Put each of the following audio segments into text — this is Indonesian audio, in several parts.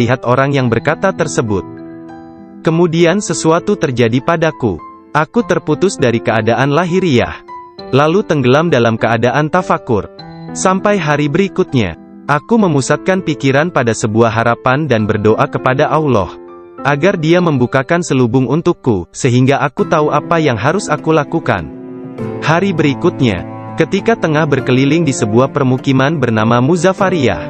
lihat orang yang berkata tersebut. Kemudian sesuatu terjadi padaku. Aku terputus dari keadaan lahiriah, lalu tenggelam dalam keadaan tafakur. Sampai hari berikutnya, aku memusatkan pikiran pada sebuah harapan dan berdoa kepada Allah, agar Dia membukakan selubung untukku, sehingga aku tahu apa yang harus aku lakukan. Hari berikutnya, ketika tengah berkeliling di sebuah permukiman bernama Muzafariyah,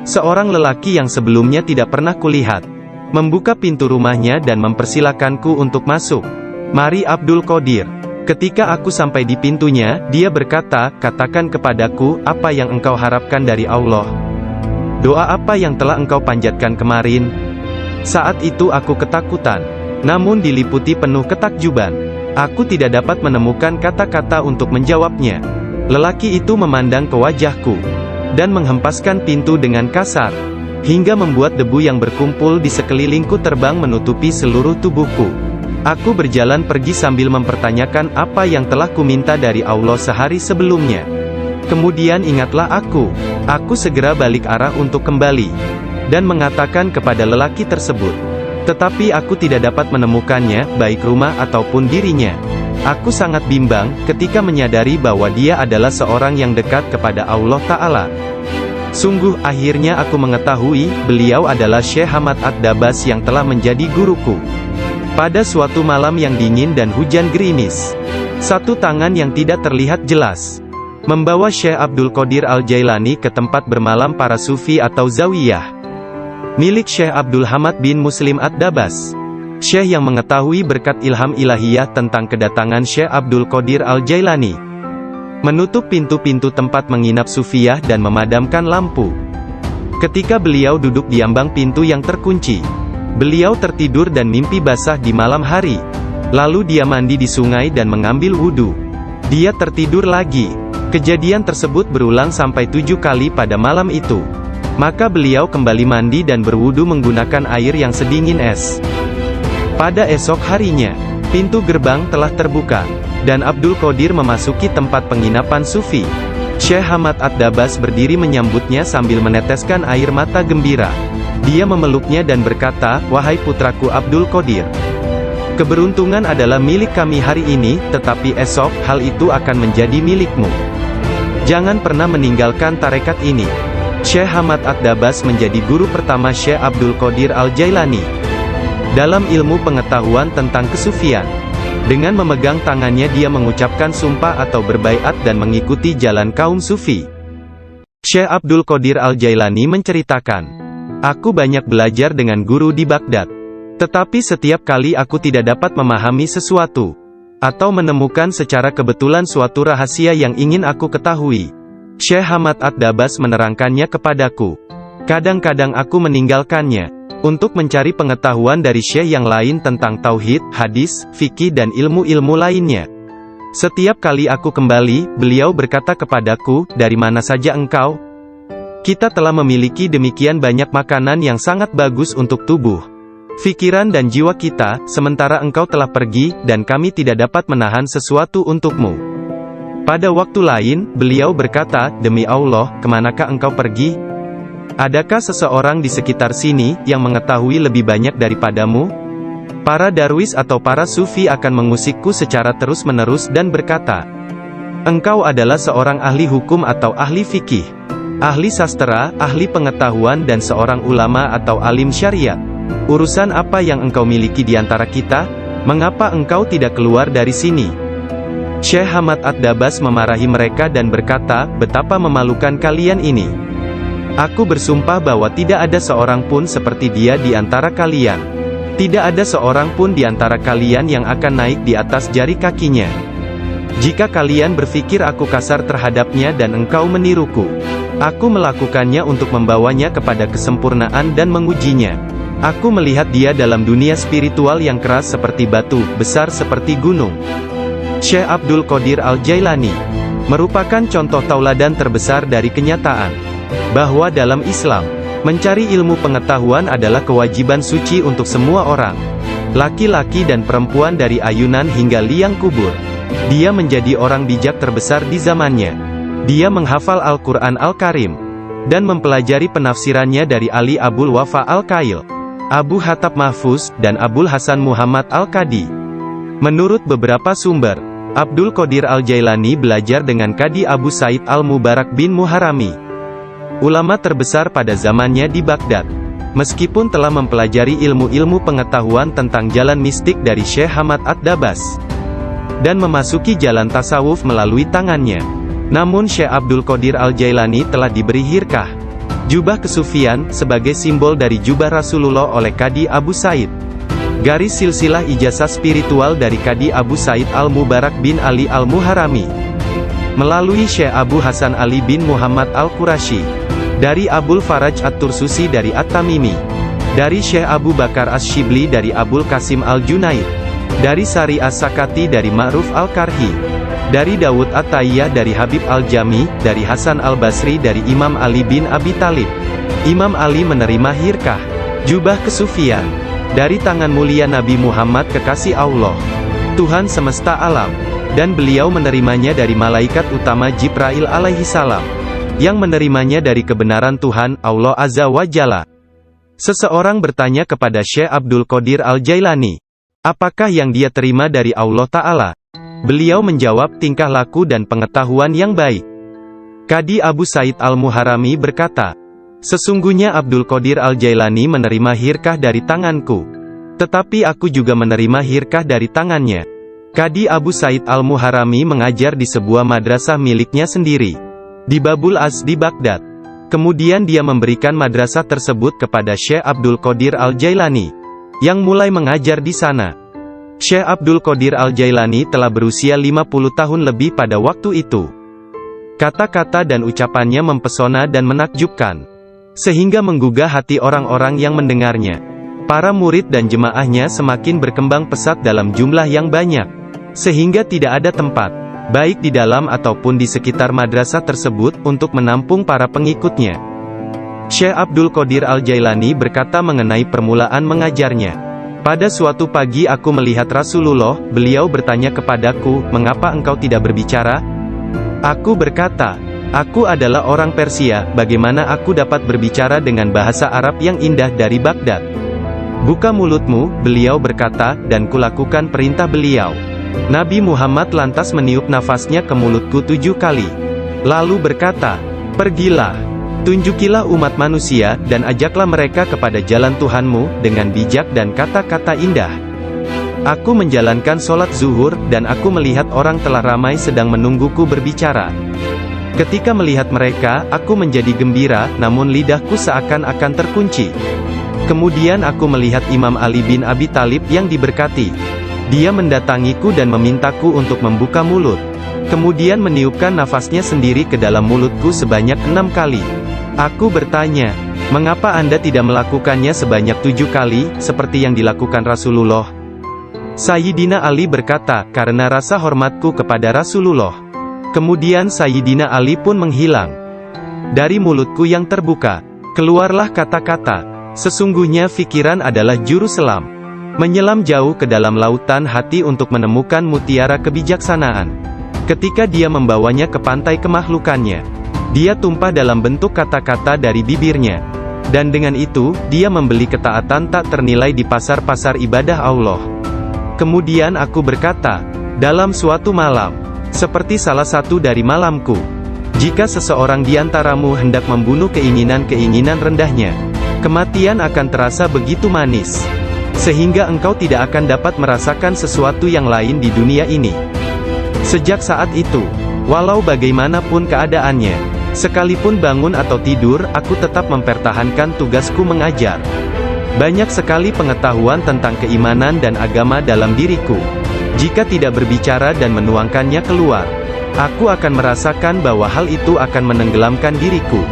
seorang lelaki yang sebelumnya tidak pernah kulihat, membuka pintu rumahnya dan mempersilakanku untuk masuk. Mari Abdul Qadir. Ketika aku sampai di pintunya, dia berkata, katakan kepadaku, apa yang engkau harapkan dari Allah? Doa apa yang telah engkau panjatkan kemarin? Saat itu aku ketakutan, namun diliputi penuh ketakjuban. Aku tidak dapat menemukan kata-kata untuk menjawabnya. Lelaki itu memandang ke wajahku, dan menghempaskan pintu dengan kasar, hingga membuat debu yang berkumpul di sekelilingku terbang menutupi seluruh tubuhku. Aku berjalan pergi sambil mempertanyakan apa yang telah kuminta dari Allah sehari sebelumnya. Kemudian ingatlah aku. Aku segera balik arah untuk kembali, dan mengatakan kepada lelaki tersebut. Tetapi aku tidak dapat menemukannya, baik rumah ataupun dirinya. Aku sangat bimbang, ketika menyadari bahwa dia adalah seorang yang dekat kepada Allah Ta'ala. Sungguh, akhirnya aku mengetahui, beliau adalah Syekh Hamad Ad-Dabas yang telah menjadi guruku. Pada suatu malam yang dingin dan hujan gerimis, satu tangan yang tidak terlihat jelas membawa Syekh Abdul Qadir Al-Jailani ke tempat bermalam para sufi atau zawiyah milik Syekh Abdul Hamad bin Muslim Ad-Dabas. Syekh yang mengetahui berkat ilham ilahiyah tentang kedatangan Syekh Abdul Qadir Al-Jailani menutup pintu-pintu tempat menginap sufiyah dan memadamkan lampu. Ketika beliau duduk di ambang pintu yang terkunci, beliau tertidur dan mimpi basah di malam hari. Lalu dia mandi di sungai dan mengambil wudhu. Dia tertidur lagi. Kejadian tersebut berulang sampai 7 kali pada malam itu. Maka beliau kembali mandi dan berwudhu menggunakan air yang sedingin es. Pada esok harinya, pintu gerbang telah terbuka, dan Abdul Qadir memasuki tempat penginapan sufi. Syekh Hamad Ad-Dabas berdiri menyambutnya sambil meneteskan air mata gembira. Dia memeluknya dan berkata, wahai putraku Abdul Qadir, keberuntungan adalah milik kami hari ini, tetapi esok, hal itu akan menjadi milikmu. Jangan pernah meninggalkan tarekat ini. Syekh Hamad Ad-Dabas menjadi guru pertama Syekh Abdul Qadir Al-Jailani dalam ilmu pengetahuan tentang kesufian. Dengan memegang tangannya dia mengucapkan sumpah atau berbaiat dan mengikuti jalan kaum sufi. Syekh Abdul Qadir Al-Jailani menceritakan, aku banyak belajar dengan guru di Baghdad. Tetapi setiap kali aku tidak dapat memahami sesuatu, atau menemukan secara kebetulan suatu rahasia yang ingin aku ketahui, Syekh Hamad Ad-Dabas menerangkannya kepadaku. Kadang-kadang aku meninggalkannya, untuk mencari pengetahuan dari syekh yang lain tentang tauhid, hadis, fikih dan ilmu-ilmu lainnya. Setiap kali aku kembali, beliau berkata kepadaku, dari mana saja engkau? Kita telah memiliki demikian banyak makanan yang sangat bagus untuk tubuh, pikiran dan jiwa kita, sementara engkau telah pergi, dan kami tidak dapat menahan sesuatu untukmu. Pada waktu lain, beliau berkata, demi Allah, kemanakah engkau pergi? Adakah seseorang di sekitar sini, yang mengetahui lebih banyak daripadamu? Para darwis atau para sufi akan mengusikku secara terus-menerus dan berkata, engkau adalah seorang ahli hukum atau ahli fikih, ahli sastra, ahli pengetahuan dan seorang ulama atau alim syariat. Urusan apa yang engkau miliki di antara kita? Mengapa engkau tidak keluar dari sini? Syekh Hamad Ad-Dabas memarahi mereka dan berkata, betapa memalukan kalian ini. Aku bersumpah bahwa tidak ada seorang pun seperti dia di antara kalian. Tidak ada seorang pun di antara kalian yang akan naik di atas jari kakinya. Jika kalian berpikir aku kasar terhadapnya dan engkau meniruku, aku melakukannya untuk membawanya kepada kesempurnaan dan mengujinya. Aku melihat dia dalam dunia spiritual yang keras seperti batu, besar seperti gunung. Syekh Abdul Qadir Al-Jailani merupakan contoh tauladan terbesar dari kenyataan bahwa dalam Islam, mencari ilmu pengetahuan adalah kewajiban suci untuk semua orang, laki-laki dan perempuan dari ayunan hingga liang kubur. Dia menjadi orang bijak terbesar di zamannya. Dia menghafal Al-Quran Al-Karim, dan mempelajari penafsirannya dari Ali Abul Wafa Al-Qail, Abu Hattab Mahfuz, dan Abul Hasan Muhammad Al-Qadi. Menurut beberapa sumber, Abdul Qadir Al-Jailani belajar dengan Qadi Abu Said Al-Mubarak bin Muharrami, ulama terbesar pada zamannya di Baghdad. Meskipun telah mempelajari ilmu-ilmu pengetahuan tentang jalan mistik dari Syekh Hamad Ad-Dabas, dan memasuki jalan tasawuf melalui tangannya, namun Syekh Abdul Qadir Al-Jailani telah diberi hirkah, jubah kesufian, sebagai simbol dari jubah Rasulullah oleh Qadi Abu Said. Garis silsilah ijazah spiritual dari Qadi Abu Said Al-Mubarak bin Ali Al-Muharrami, melalui Syekh Abu Hasan Ali bin Muhammad Al-Qurashi, dari Abul Faraj At-Tursusi dari At-Tamimi, dari Syekh Abu Bakar As-Shibli dari Abul Qasim Al-Junaid, dari Sari As-Sakati dari Ma'ruf Al-Karhi, dari Dawud At-Tayyah dari Habib Al-Jami, dari Hasan Al-Basri dari Imam Ali bin Abi Talib. Imam Ali menerima hirkah, jubah kesufian, dari tangan mulia Nabi Muhammad kekasih Allah, Tuhan semesta alam, dan beliau menerimanya dari malaikat utama Jibril alaihissalam, yang menerimanya dari kebenaran Tuhan, Allah Azza wa Jalla. Seseorang bertanya kepada Syekh Abdul Qadir Al-Jailani, apakah yang dia terima dari Allah Ta'ala? Beliau menjawab, tingkah laku dan pengetahuan yang baik. Qadi Abu Said Al-Muharrami berkata, sesungguhnya Abdul Qadir Al-Jailani menerima hirkah dari tanganku, tetapi aku juga menerima hirkah dari tangannya. Qadi Abu Said Al-Muharrami mengajar di sebuah madrasah miliknya sendiri, di Babul Az di Baghdad. Kemudian dia memberikan madrasah tersebut kepada Syekh Abdul Qadir Al-Jailani, yang mulai mengajar di sana. Syekh Abdul Qadir Al-Jailani telah berusia 50 tahun lebih pada waktu itu. Kata-kata dan ucapannya mempesona dan menakjubkan, sehingga menggugah hati orang-orang yang mendengarnya. Para murid dan jemaahnya semakin berkembang pesat dalam jumlah yang banyak, sehingga tidak ada tempat, baik di dalam ataupun di sekitar madrasah tersebut, untuk menampung para pengikutnya. Syekh Abdul Qadir Al-Jailani berkata mengenai permulaan mengajarnya, pada suatu pagi aku melihat Rasulullah, beliau bertanya kepadaku, mengapa engkau tidak berbicara? Aku berkata, aku adalah orang Persia, bagaimana aku dapat berbicara dengan bahasa Arab yang indah dari Baghdad? Buka mulutmu, beliau berkata, dan kulakukan perintah beliau. Nabi Muhammad lantas meniup nafasnya ke mulutku 7 kali. Lalu berkata, pergilah, tunjukilah umat manusia, dan ajaklah mereka kepada jalan Tuhanmu, dengan bijak dan kata-kata indah. Aku menjalankan sholat zuhur, dan aku melihat orang telah ramai sedang menungguku berbicara. Ketika melihat mereka, aku menjadi gembira, namun lidahku seakan-akan terkunci. Kemudian aku melihat Imam Ali bin Abi Talib yang diberkati. Dia mendatangiku dan memintaku untuk membuka mulut. Kemudian meniupkan nafasnya sendiri ke dalam mulutku sebanyak 6 kali. Aku bertanya, mengapa Anda tidak melakukannya sebanyak 7 kali, seperti yang dilakukan Rasulullah? Sayyidina Ali berkata, karena rasa hormatku kepada Rasulullah. Kemudian Sayyidina Ali pun menghilang. Dari mulutku yang terbuka, keluarlah kata-kata, sesungguhnya fikiran adalah juru selam. Menyelam jauh ke dalam lautan hati untuk menemukan mutiara kebijaksanaan. Ketika dia membawanya ke pantai kemakhlukannya, dia tumpah dalam bentuk kata-kata dari bibirnya. Dan dengan itu, dia membeli ketaatan tak ternilai di pasar-pasar ibadah Allah. Kemudian aku berkata, dalam suatu malam, seperti salah satu dari malamku, jika seseorang di antaramu hendak membunuh keinginan-keinginan rendahnya, kematian akan terasa begitu manis, sehingga engkau tidak akan dapat merasakan sesuatu yang lain di dunia ini. Sejak saat itu, walau bagaimanapun keadaannya, sekalipun bangun atau tidur, aku tetap mempertahankan tugasku mengajar. Banyak sekali pengetahuan tentang keimanan dan agama dalam diriku. Jika tidak berbicara dan menuangkannya keluar, aku akan merasakan bahwa hal itu akan menenggelamkan diriku.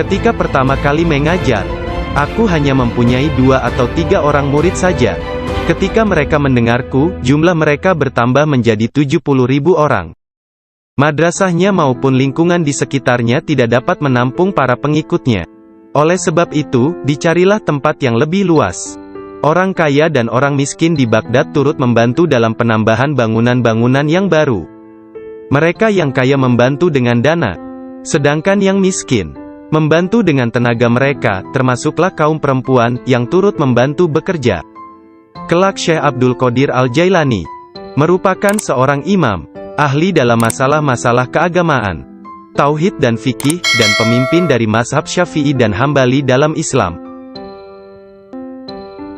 Ketika pertama kali mengajar, aku hanya mempunyai 2 atau 3 orang murid saja. Ketika mereka mendengarku, jumlah mereka bertambah menjadi 70.000 orang. Madrasahnya maupun lingkungan di sekitarnya tidak dapat menampung para pengikutnya. Oleh sebab itu, dicarilah tempat yang lebih luas. Orang kaya dan orang miskin di Baghdad turut membantu dalam penambahan bangunan-bangunan yang baru. Mereka yang kaya membantu dengan dana, sedangkan yang miskin membantu dengan tenaga mereka, termasuklah kaum perempuan, yang turut membantu bekerja. Kelak Syekh Abdul Qadir Al-Jailani merupakan seorang imam, ahli dalam masalah-masalah keagamaan, tauhid dan fikih, dan pemimpin dari mazhab Syafi'i dan Hambali dalam Islam.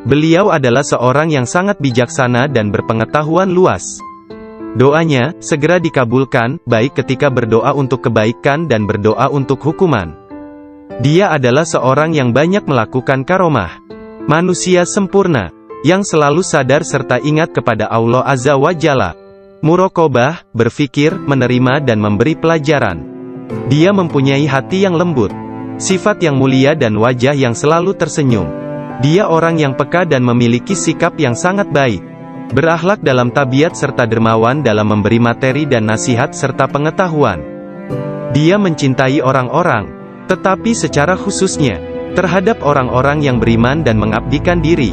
Beliau adalah seorang yang sangat bijaksana dan berpengetahuan luas. Doanya segera dikabulkan, baik ketika berdoa untuk kebaikan dan berdoa untuk hukuman. Dia adalah seorang yang banyak melakukan karomah. Manusia sempurna, yang selalu sadar serta ingat kepada Allah Azza wa Jalla. Muraqabah, berfikir, menerima dan memberi pelajaran. Dia mempunyai hati yang lembut, sifat yang mulia dan wajah yang selalu tersenyum. Dia orang yang peka dan memiliki sikap yang sangat baik. Berakhlak dalam tabiat serta dermawan dalam memberi materi dan nasihat serta pengetahuan. Dia mencintai orang-orang, tetapi secara khususnya, terhadap orang-orang yang beriman dan mengabdikan diri,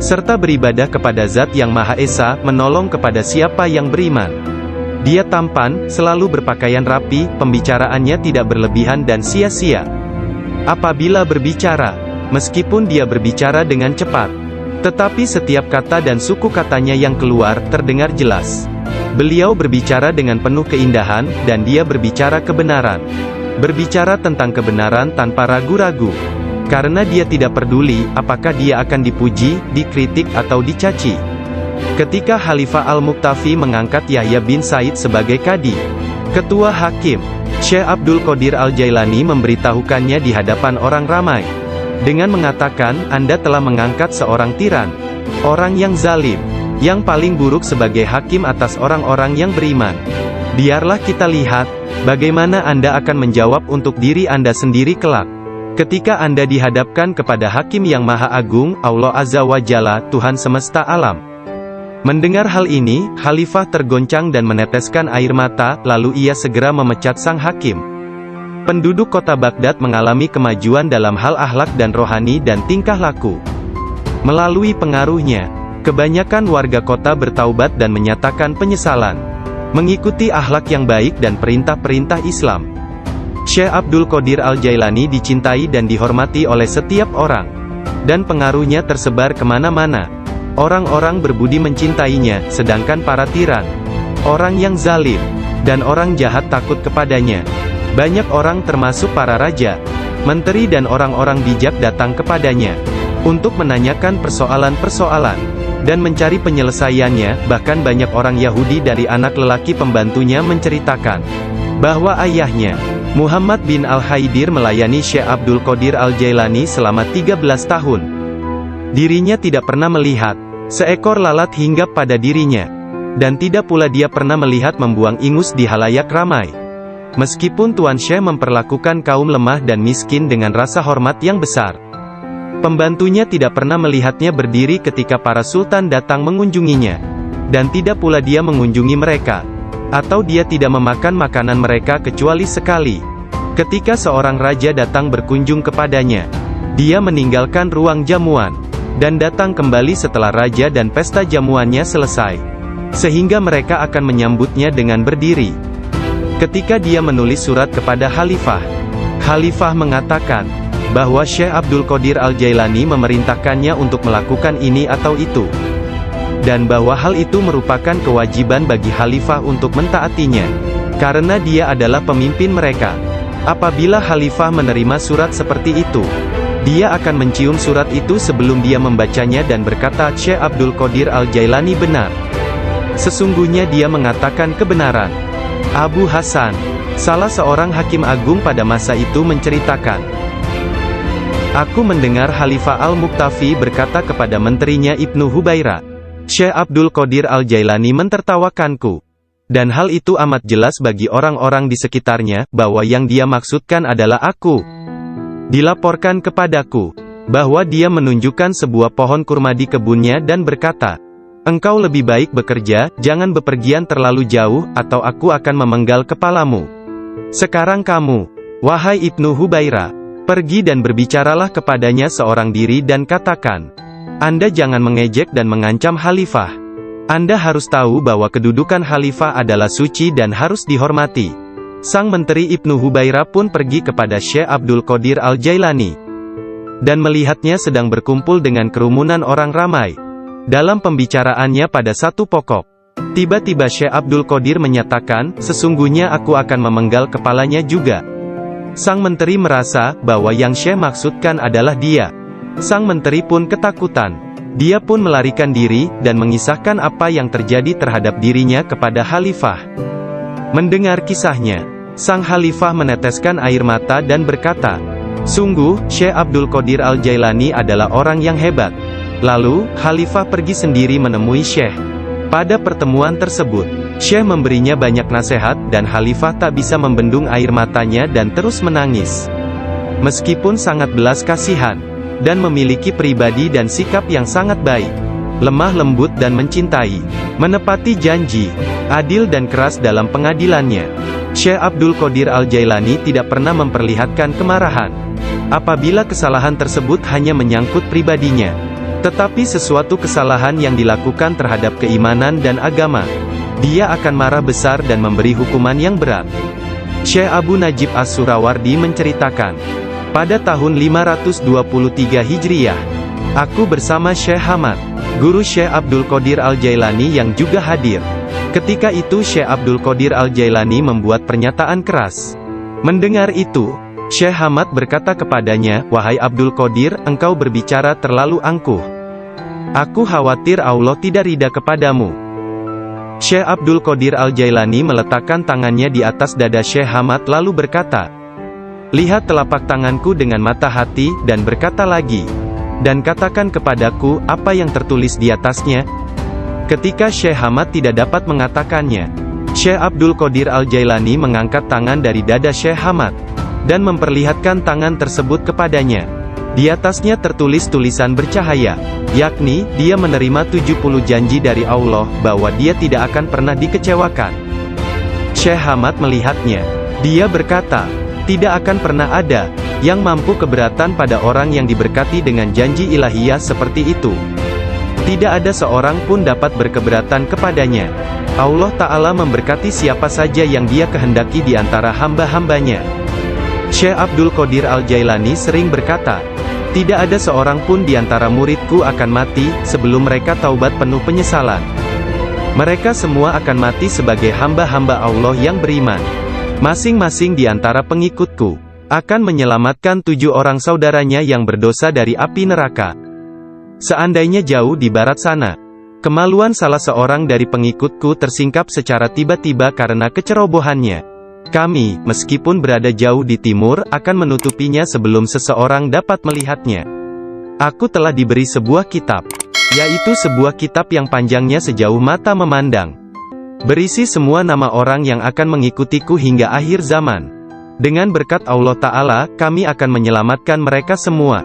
serta beribadah kepada Zat yang Maha Esa, menolong kepada siapa yang beriman. Dia tampan, selalu berpakaian rapi, pembicaraannya tidak berlebihan dan sia-sia. Apabila berbicara, meskipun dia berbicara dengan cepat, tetapi setiap kata dan suku katanya yang keluar, terdengar jelas. Beliau berbicara dengan penuh keindahan, dan dia berbicara kebenaran. Berbicara tentang kebenaran tanpa ragu-ragu. Karena dia tidak peduli, apakah dia akan dipuji, dikritik atau dicaci. Ketika Khalifah Al-Muqtafi mengangkat Yahya bin Said sebagai Qadi, Ketua Hakim, Syekh Abdul Qadir Al-Jailani memberitahukannya di hadapan orang ramai. Dengan mengatakan, Anda telah mengangkat seorang tiran, orang yang zalim, yang paling buruk sebagai hakim atas orang-orang yang beriman. Biarlah kita lihat, bagaimana Anda akan menjawab untuk diri Anda sendiri kelak. Ketika Anda dihadapkan kepada Hakim yang Maha Agung, Allah Azza wa Jalla, Tuhan semesta alam. Mendengar hal ini, Khalifah tergoncang dan meneteskan air mata, lalu ia segera memecat sang hakim. Penduduk kota Baghdad mengalami kemajuan dalam hal akhlak dan rohani dan tingkah laku. Melalui pengaruhnya, kebanyakan warga kota bertaubat dan menyatakan penyesalan, mengikuti akhlak yang baik dan perintah-perintah Islam. Syekh Abdul Qadir Al-Jailani dicintai dan dihormati oleh setiap orang, dan pengaruhnya tersebar kemana-mana. Orang-orang berbudi mencintainya, sedangkan para tiran, orang yang zalim, dan orang jahat takut kepadanya. Banyak orang termasuk para raja, menteri dan orang-orang bijak datang kepadanya, untuk menanyakan persoalan-persoalan, dan mencari penyelesaiannya. Bahkan banyak orang Yahudi dari anak lelaki pembantunya menceritakan, bahwa ayahnya, Muhammad bin Al-Haidir melayani Syekh Abdul Qadir Al-Jailani selama 13 tahun. Dirinya tidak pernah melihat seekor lalat hinggap pada dirinya, dan tidak pula dia pernah melihat membuang ingus di halayak ramai. Meskipun Tuan Syekh memperlakukan kaum lemah dan miskin dengan rasa hormat yang besar, pembantunya tidak pernah melihatnya berdiri ketika para sultan datang mengunjunginya, dan tidak pula dia mengunjungi mereka, atau dia tidak memakan makanan mereka kecuali sekali. Ketika seorang raja datang berkunjung kepadanya, dia meninggalkan ruang jamuan, dan datang kembali setelah raja dan pesta jamuannya selesai, sehingga mereka akan menyambutnya dengan berdiri. Ketika dia menulis surat kepada Khalifah, Khalifah mengatakan, bahwa Syekh Abdul Qadir Al-Jailani memerintahkannya untuk melakukan ini atau itu, dan bahwa hal itu merupakan kewajiban bagi Khalifah untuk mentaatinya, karena dia adalah pemimpin mereka. Apabila Khalifah menerima surat seperti itu, dia akan mencium surat itu sebelum dia membacanya dan berkata, Syekh Abdul Qadir Al-Jailani benar. Sesungguhnya dia mengatakan kebenaran. Abu Hasan, salah seorang hakim agung pada masa itu menceritakan, aku mendengar Khalifah Al-Muqtafi berkata kepada menterinya Ibnu Hubaira, Syekh Abdul Qadir Al-Jailani mentertawakanku. Dan hal itu amat jelas bagi orang-orang di sekitarnya, bahwa yang dia maksudkan adalah aku. Dilaporkan kepadaku, bahwa dia menunjukkan sebuah pohon kurma di kebunnya dan berkata, engkau lebih baik bekerja, jangan bepergian terlalu jauh, atau aku akan memenggal kepalamu. Sekarang kamu, wahai Ibnu Hubaira, pergi dan berbicaralah kepadanya seorang diri dan katakan, Anda jangan mengejek dan mengancam Khalifah. Anda harus tahu bahwa kedudukan Khalifah adalah suci dan harus dihormati. Sang Menteri Ibnu Hubairah pun pergi kepada Syekh Abdul Qadir Al-Jailani, dan melihatnya sedang berkumpul dengan kerumunan orang ramai. Dalam pembicaraannya pada satu pokok, tiba-tiba Syekh Abdul Qadir menyatakan, sesungguhnya aku akan memenggal kepalanya juga. Sang Menteri merasa bahwa yang Syekh maksudkan adalah dia. Sang Menteri pun ketakutan. Dia pun melarikan diri, dan mengisahkan apa yang terjadi terhadap dirinya kepada Khalifah. Mendengar kisahnya, sang Khalifah meneteskan air mata dan berkata, sungguh, Syekh Abdul Qadir Al-Jailani adalah orang yang hebat. Lalu, Khalifah pergi sendiri menemui Syekh. Pada pertemuan tersebut, Syekh memberinya banyak nasihat, dan Khalifah tak bisa membendung air matanya dan terus menangis. Meskipun sangat belas kasihan, dan memiliki pribadi dan sikap yang sangat baik, lemah lembut dan mencintai, menepati janji, adil dan keras dalam pengadilannya, Syekh Abdul Qadir Al-Jailani tidak pernah memperlihatkan kemarahan. Apabila kesalahan tersebut hanya menyangkut pribadinya, tetapi sesuatu kesalahan yang dilakukan terhadap keimanan dan agama, dia akan marah besar dan memberi hukuman yang berat. Syekh Abu Najib As-Surawardi menceritakan, pada tahun 523 Hijriyah, aku bersama Syekh Hamad, guru Syekh Abdul Qadir Al-Jailani yang juga hadir. Ketika itu Syekh Abdul Qadir Al-Jailani membuat pernyataan keras. Mendengar itu, Syekh Hamad berkata kepadanya, wahai Abdul Qadir, engkau berbicara terlalu angkuh. Aku khawatir Allah tidak ridha kepadamu. Syekh Abdul Qadir Al-Jailani meletakkan tangannya di atas dada Syekh Hamad lalu berkata, lihat telapak tanganku dengan mata hati, dan berkata lagi, dan katakan kepadaku, apa yang tertulis di atasnya? Ketika Syekh Hamad tidak dapat mengatakannya, Syekh Abdul Qadir Al-Jailani mengangkat tangan dari dada Syekh Hamad, dan memperlihatkan tangan tersebut kepadanya. Di atasnya tertulis tulisan bercahaya, yakni, dia menerima 70 janji dari Allah, bahwa dia tidak akan pernah dikecewakan. Syekh Hamad melihatnya. Dia berkata, tidak akan pernah ada yang mampu keberatan pada orang yang diberkati dengan janji ilahiyah seperti itu. Tidak ada seorang pun dapat berkeberatan kepadanya. Allah Ta'ala memberkati siapa saja yang Dia kehendaki di antara hamba-hambanya. Syekh Abdul Qadir Al-Jailani sering berkata, tidak ada seorang pun di antara muridku akan mati sebelum mereka taubat penuh penyesalan. Mereka semua akan mati sebagai hamba-hamba Allah yang beriman. Masing-masing di antara pengikutku akan menyelamatkan 7 orang saudaranya yang berdosa dari api neraka. Seandainya jauh di barat sana, kemaluan salah seorang dari pengikutku tersingkap secara tiba-tiba karena kecerobohannya, kami, meskipun berada jauh di timur, akan menutupinya sebelum seseorang dapat melihatnya. Aku telah diberi sebuah kitab, yaitu sebuah kitab yang panjangnya sejauh mata memandang, berisi semua nama orang yang akan mengikutiku hingga akhir zaman. Dengan berkat Allah Ta'ala, kami akan menyelamatkan mereka semua.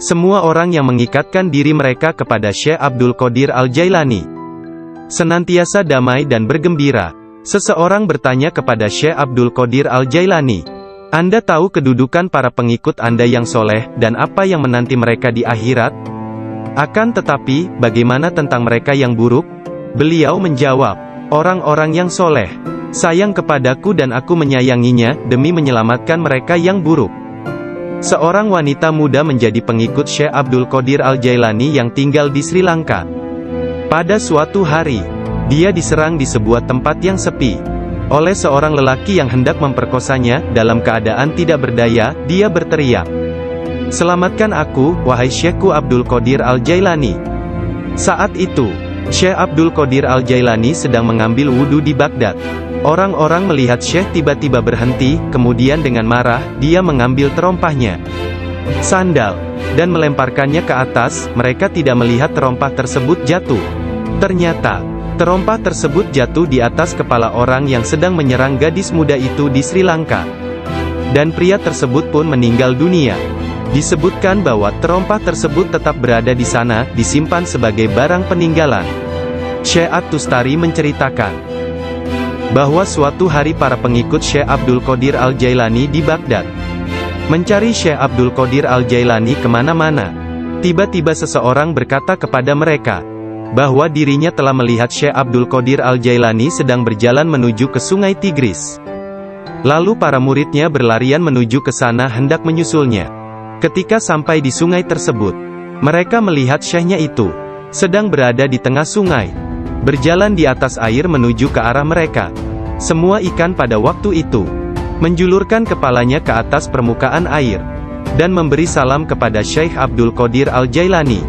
Semua orang yang mengikatkan diri mereka kepada Syekh Abdul Qadir Al-Jailani senantiasa damai dan bergembira. Seseorang bertanya kepada Syekh Abdul Qadir Al-Jailani, Anda tahu kedudukan para pengikut Anda yang soleh, dan apa yang menanti mereka di akhirat? Akan tetapi, bagaimana tentang mereka yang buruk? Beliau menjawab, orang-orang yang soleh sayang kepadaku dan aku menyayanginya, demi menyelamatkan mereka yang buruk. Seorang wanita muda menjadi pengikut Syekh Abdul Qadir Al-Jailani yang tinggal di Sri Lanka. Pada suatu hari, dia diserang di sebuah tempat yang sepi oleh seorang lelaki yang hendak memperkosanya. Dalam keadaan tidak berdaya, dia berteriak, "Selamatkan aku, wahai Syekhku Abdul Qadir Al-Jailani." Saat itu, Syekh Abdul Qadir Al-Jailani sedang mengambil wudhu di Baghdad. Orang-orang melihat Syekh tiba-tiba berhenti, kemudian dengan marah, dia mengambil terompahnya, sandal, dan melemparkannya ke atas. Mereka tidak melihat terompah tersebut jatuh. Ternyata, terompah tersebut jatuh di atas kepala orang yang sedang menyerang gadis muda itu di Sri Lanka. Dan pria tersebut pun meninggal dunia. Disebutkan bahwa terompah tersebut tetap berada di sana, disimpan sebagai barang peninggalan. Syekh At-Tustari menceritakan bahwa suatu hari para pengikut Syekh Abdul Qadir Al-Jailani di Baghdad mencari Syekh Abdul Qadir Al-Jailani kemana-mana. Tiba-tiba seseorang berkata kepada mereka bahwa dirinya telah melihat Syekh Abdul Qadir Al-Jailani sedang berjalan menuju ke sungai Tigris. Lalu para muridnya berlarian menuju ke sana hendak menyusulnya. Ketika sampai di sungai tersebut, mereka melihat syekhnya itu sedang berada di tengah sungai, berjalan di atas air menuju ke arah mereka. Semua ikan pada waktu itu menjulurkan kepalanya ke atas permukaan air, dan memberi salam kepada Syekh Abdul Qadir Al-Jailani.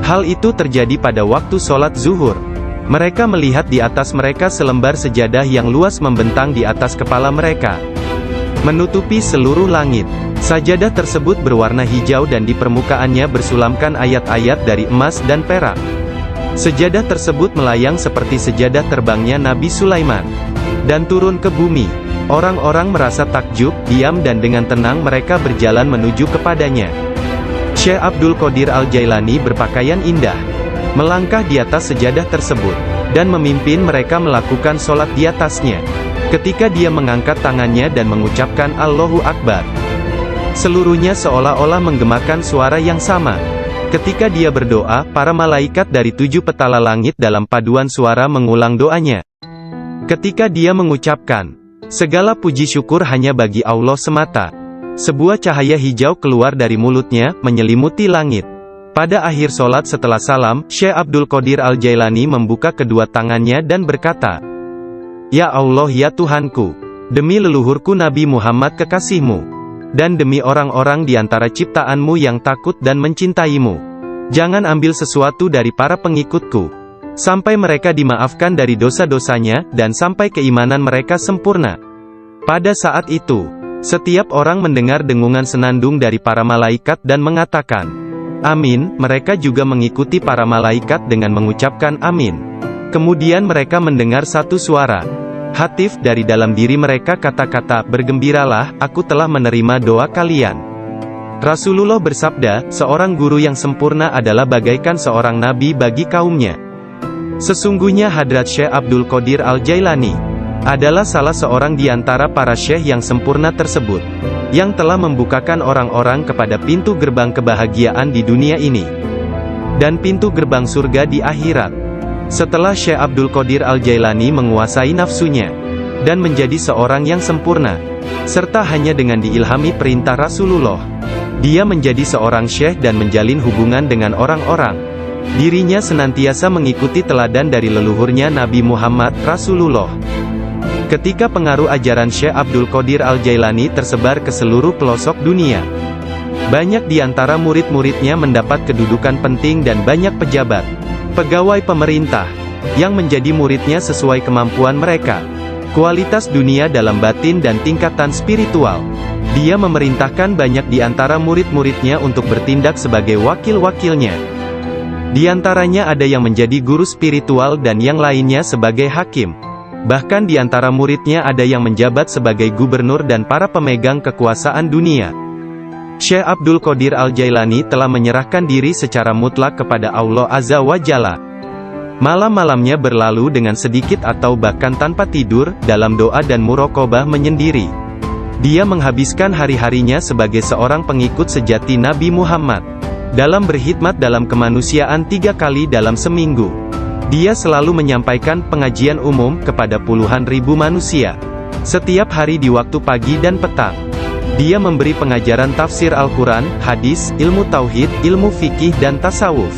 Hal itu terjadi pada waktu sholat zuhur. Mereka melihat di atas mereka selembar sejadah yang luas membentang di atas kepala mereka, menutupi seluruh langit. Sajadah tersebut berwarna hijau dan di permukaannya bersulamkan ayat-ayat dari emas dan perak. Sejadah tersebut melayang seperti sejadah terbangnya Nabi Sulaiman, dan turun ke bumi. Orang-orang merasa takjub, diam dan dengan tenang mereka berjalan menuju kepadanya. Syekh Abdul Qadir Al-Jailani berpakaian indah, melangkah di atas sejadah tersebut, dan memimpin mereka melakukan sholat di atasnya. Ketika dia mengangkat tangannya dan mengucapkan Allahu Akbar, seluruhnya seolah-olah menggemakan suara yang sama. Ketika dia berdoa, para malaikat dari 7 petala langit dalam paduan suara mengulang doanya. Ketika dia mengucapkan, segala puji syukur hanya bagi Allah semata, sebuah cahaya hijau keluar dari mulutnya, menyelimuti langit. Pada akhir sholat setelah salam, Syekh Abdul Qadir Al-Jailani membuka kedua tangannya dan berkata, Ya Allah ya Tuhanku, demi leluhurku Nabi Muhammad kekasihmu, dan demi orang-orang di antara ciptaanmu yang takut dan mencintaimu, jangan ambil sesuatu dari para pengikutku, sampai mereka dimaafkan dari dosa-dosanya, dan sampai keimanan mereka sempurna. Pada saat itu, setiap orang mendengar dengungan senandung dari para malaikat dan mengatakan, Amin. Mereka juga mengikuti para malaikat dengan mengucapkan Amin. Kemudian mereka mendengar satu suara hatif dari dalam diri mereka, kata-kata, bergembiralah, aku telah menerima doa kalian. Rasulullah bersabda, seorang guru yang sempurna adalah bagaikan seorang nabi bagi kaumnya. Sesungguhnya Hadrat Syekh Abdul Qadir Al-Jailani adalah salah seorang di antara para syekh yang sempurna tersebut, yang telah membukakan orang-orang kepada pintu gerbang kebahagiaan di dunia ini, dan pintu gerbang surga di akhirat. Setelah Syekh Abdul Qadir Al-Jailani menguasai nafsunya, dan menjadi seorang yang sempurna, serta hanya dengan diilhami perintah Rasulullah, dia menjadi seorang syekh dan menjalin hubungan dengan orang-orang. Dirinya senantiasa mengikuti teladan dari leluhurnya Nabi Muhammad, Rasulullah. Ketika pengaruh ajaran Syekh Abdul Qadir Al-Jailani tersebar ke seluruh pelosok dunia, banyak di antara murid-muridnya mendapat kedudukan penting dan banyak pejabat, pegawai pemerintah, yang menjadi muridnya sesuai kemampuan mereka, kualitas dunia dalam batin dan tingkatan spiritual. Dia memerintahkan banyak di antara murid-muridnya untuk bertindak sebagai wakil-wakilnya. Di antaranya ada yang menjadi guru spiritual dan yang lainnya sebagai hakim. Bahkan di antara muridnya ada yang menjabat sebagai gubernur dan para pemegang kekuasaan dunia. Syekh Abdul Qadir Al-Jailani telah menyerahkan diri secara mutlak kepada Allah Azza wa Jalla. Malam-malamnya berlalu dengan sedikit atau bahkan tanpa tidur, dalam doa dan muraqabah menyendiri. Dia menghabiskan hari-harinya sebagai seorang pengikut sejati Nabi Muhammad, dalam berkhidmat dalam kemanusiaan 3 kali dalam seminggu. Dia selalu menyampaikan pengajian umum kepada puluhan ribu manusia, setiap hari di waktu pagi dan petang. Dia memberi pengajaran tafsir Al-Quran, hadis, ilmu tauhid, ilmu fikih dan tasawuf.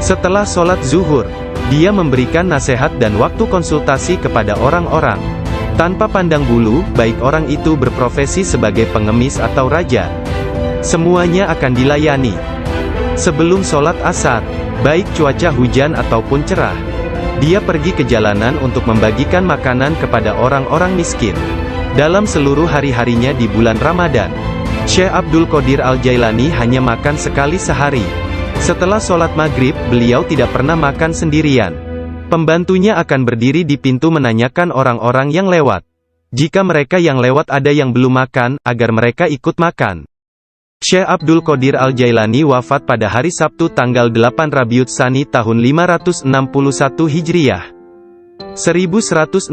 Setelah sholat zuhur, dia memberikan nasihat dan waktu konsultasi kepada orang-orang, tanpa pandang bulu, baik orang itu berprofesi sebagai pengemis atau raja. Semuanya akan dilayani. Sebelum sholat asar, baik cuaca hujan ataupun cerah, dia pergi ke jalanan untuk membagikan makanan kepada orang-orang miskin. Dalam seluruh hari-harinya di bulan Ramadan, Syekh Abdul Qadir Al-Jailani hanya makan sekali sehari. Setelah sholat maghrib, beliau tidak pernah makan sendirian. Pembantunya akan berdiri di pintu menanyakan orang-orang yang lewat. Jika mereka yang lewat ada yang belum makan, agar mereka ikut makan. Syekh Abdul Qadir Al-Jailani wafat pada hari Sabtu tanggal 8 Rabiul Tsani tahun 561 Hijriah, 1166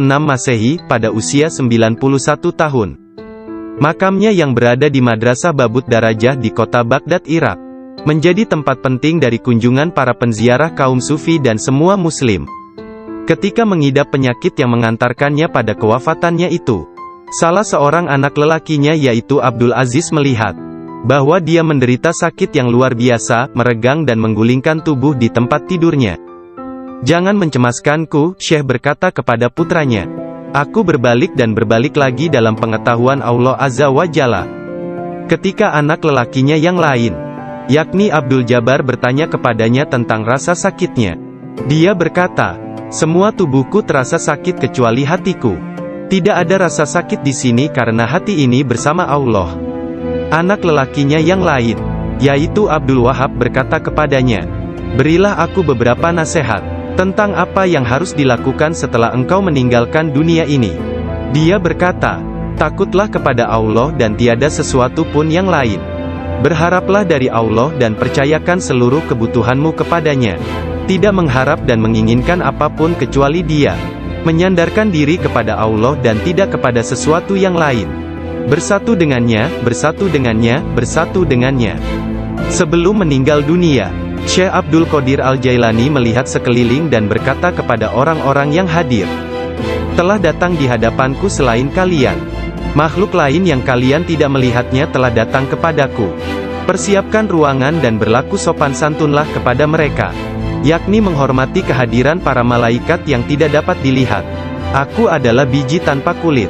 Masehi, pada usia 91 tahun. Makamnya yang berada di Madrasah Babut Darajah di kota Baghdad, Irak, menjadi tempat penting dari kunjungan para penziarah kaum sufi dan semua muslim. Ketika mengidap penyakit yang mengantarkannya pada kewafatannya itu, salah seorang anak lelakinya yaitu Abdul Aziz melihat bahwa dia menderita sakit yang luar biasa, meregang dan menggulingkan tubuh di tempat tidurnya. "Jangan mencemaskanku," Syekh berkata kepada putranya. "Aku berbalik dan berbalik lagi dalam pengetahuan Allah Azza wa Jalla." Ketika anak lelakinya yang lain, yakni Abdul Jabbar bertanya kepadanya tentang rasa sakitnya, dia berkata, "Semua tubuhku terasa sakit kecuali hatiku. Tidak ada rasa sakit di sini karena hati ini bersama Allah." Anak lelakinya yang lain, yaitu Abdul Wahab berkata kepadanya, "Berilah aku beberapa nasihat tentang apa yang harus dilakukan setelah engkau meninggalkan dunia ini." Dia berkata, "Takutlah kepada Allah dan tiada sesuatu pun yang lain. Berharaplah dari Allah dan percayakan seluruh kebutuhanmu kepadanya. Tidak mengharap dan menginginkan apapun kecuali Dia. Menyandarkan diri kepada Allah dan tidak kepada sesuatu yang lain. Bersatu dengannya, bersatu dengannya, bersatu dengannya." Sebelum meninggal dunia, Syekh Abdul Qadir Al-Jailani melihat sekeliling dan berkata kepada orang-orang yang hadir, "Telah datang di hadapanku selain kalian. Makhluk lain yang kalian tidak melihatnya telah datang kepadaku. Persiapkan ruangan dan berlaku sopan santunlah kepada mereka, yakni menghormati kehadiran para malaikat yang tidak dapat dilihat. Aku adalah biji tanpa kulit.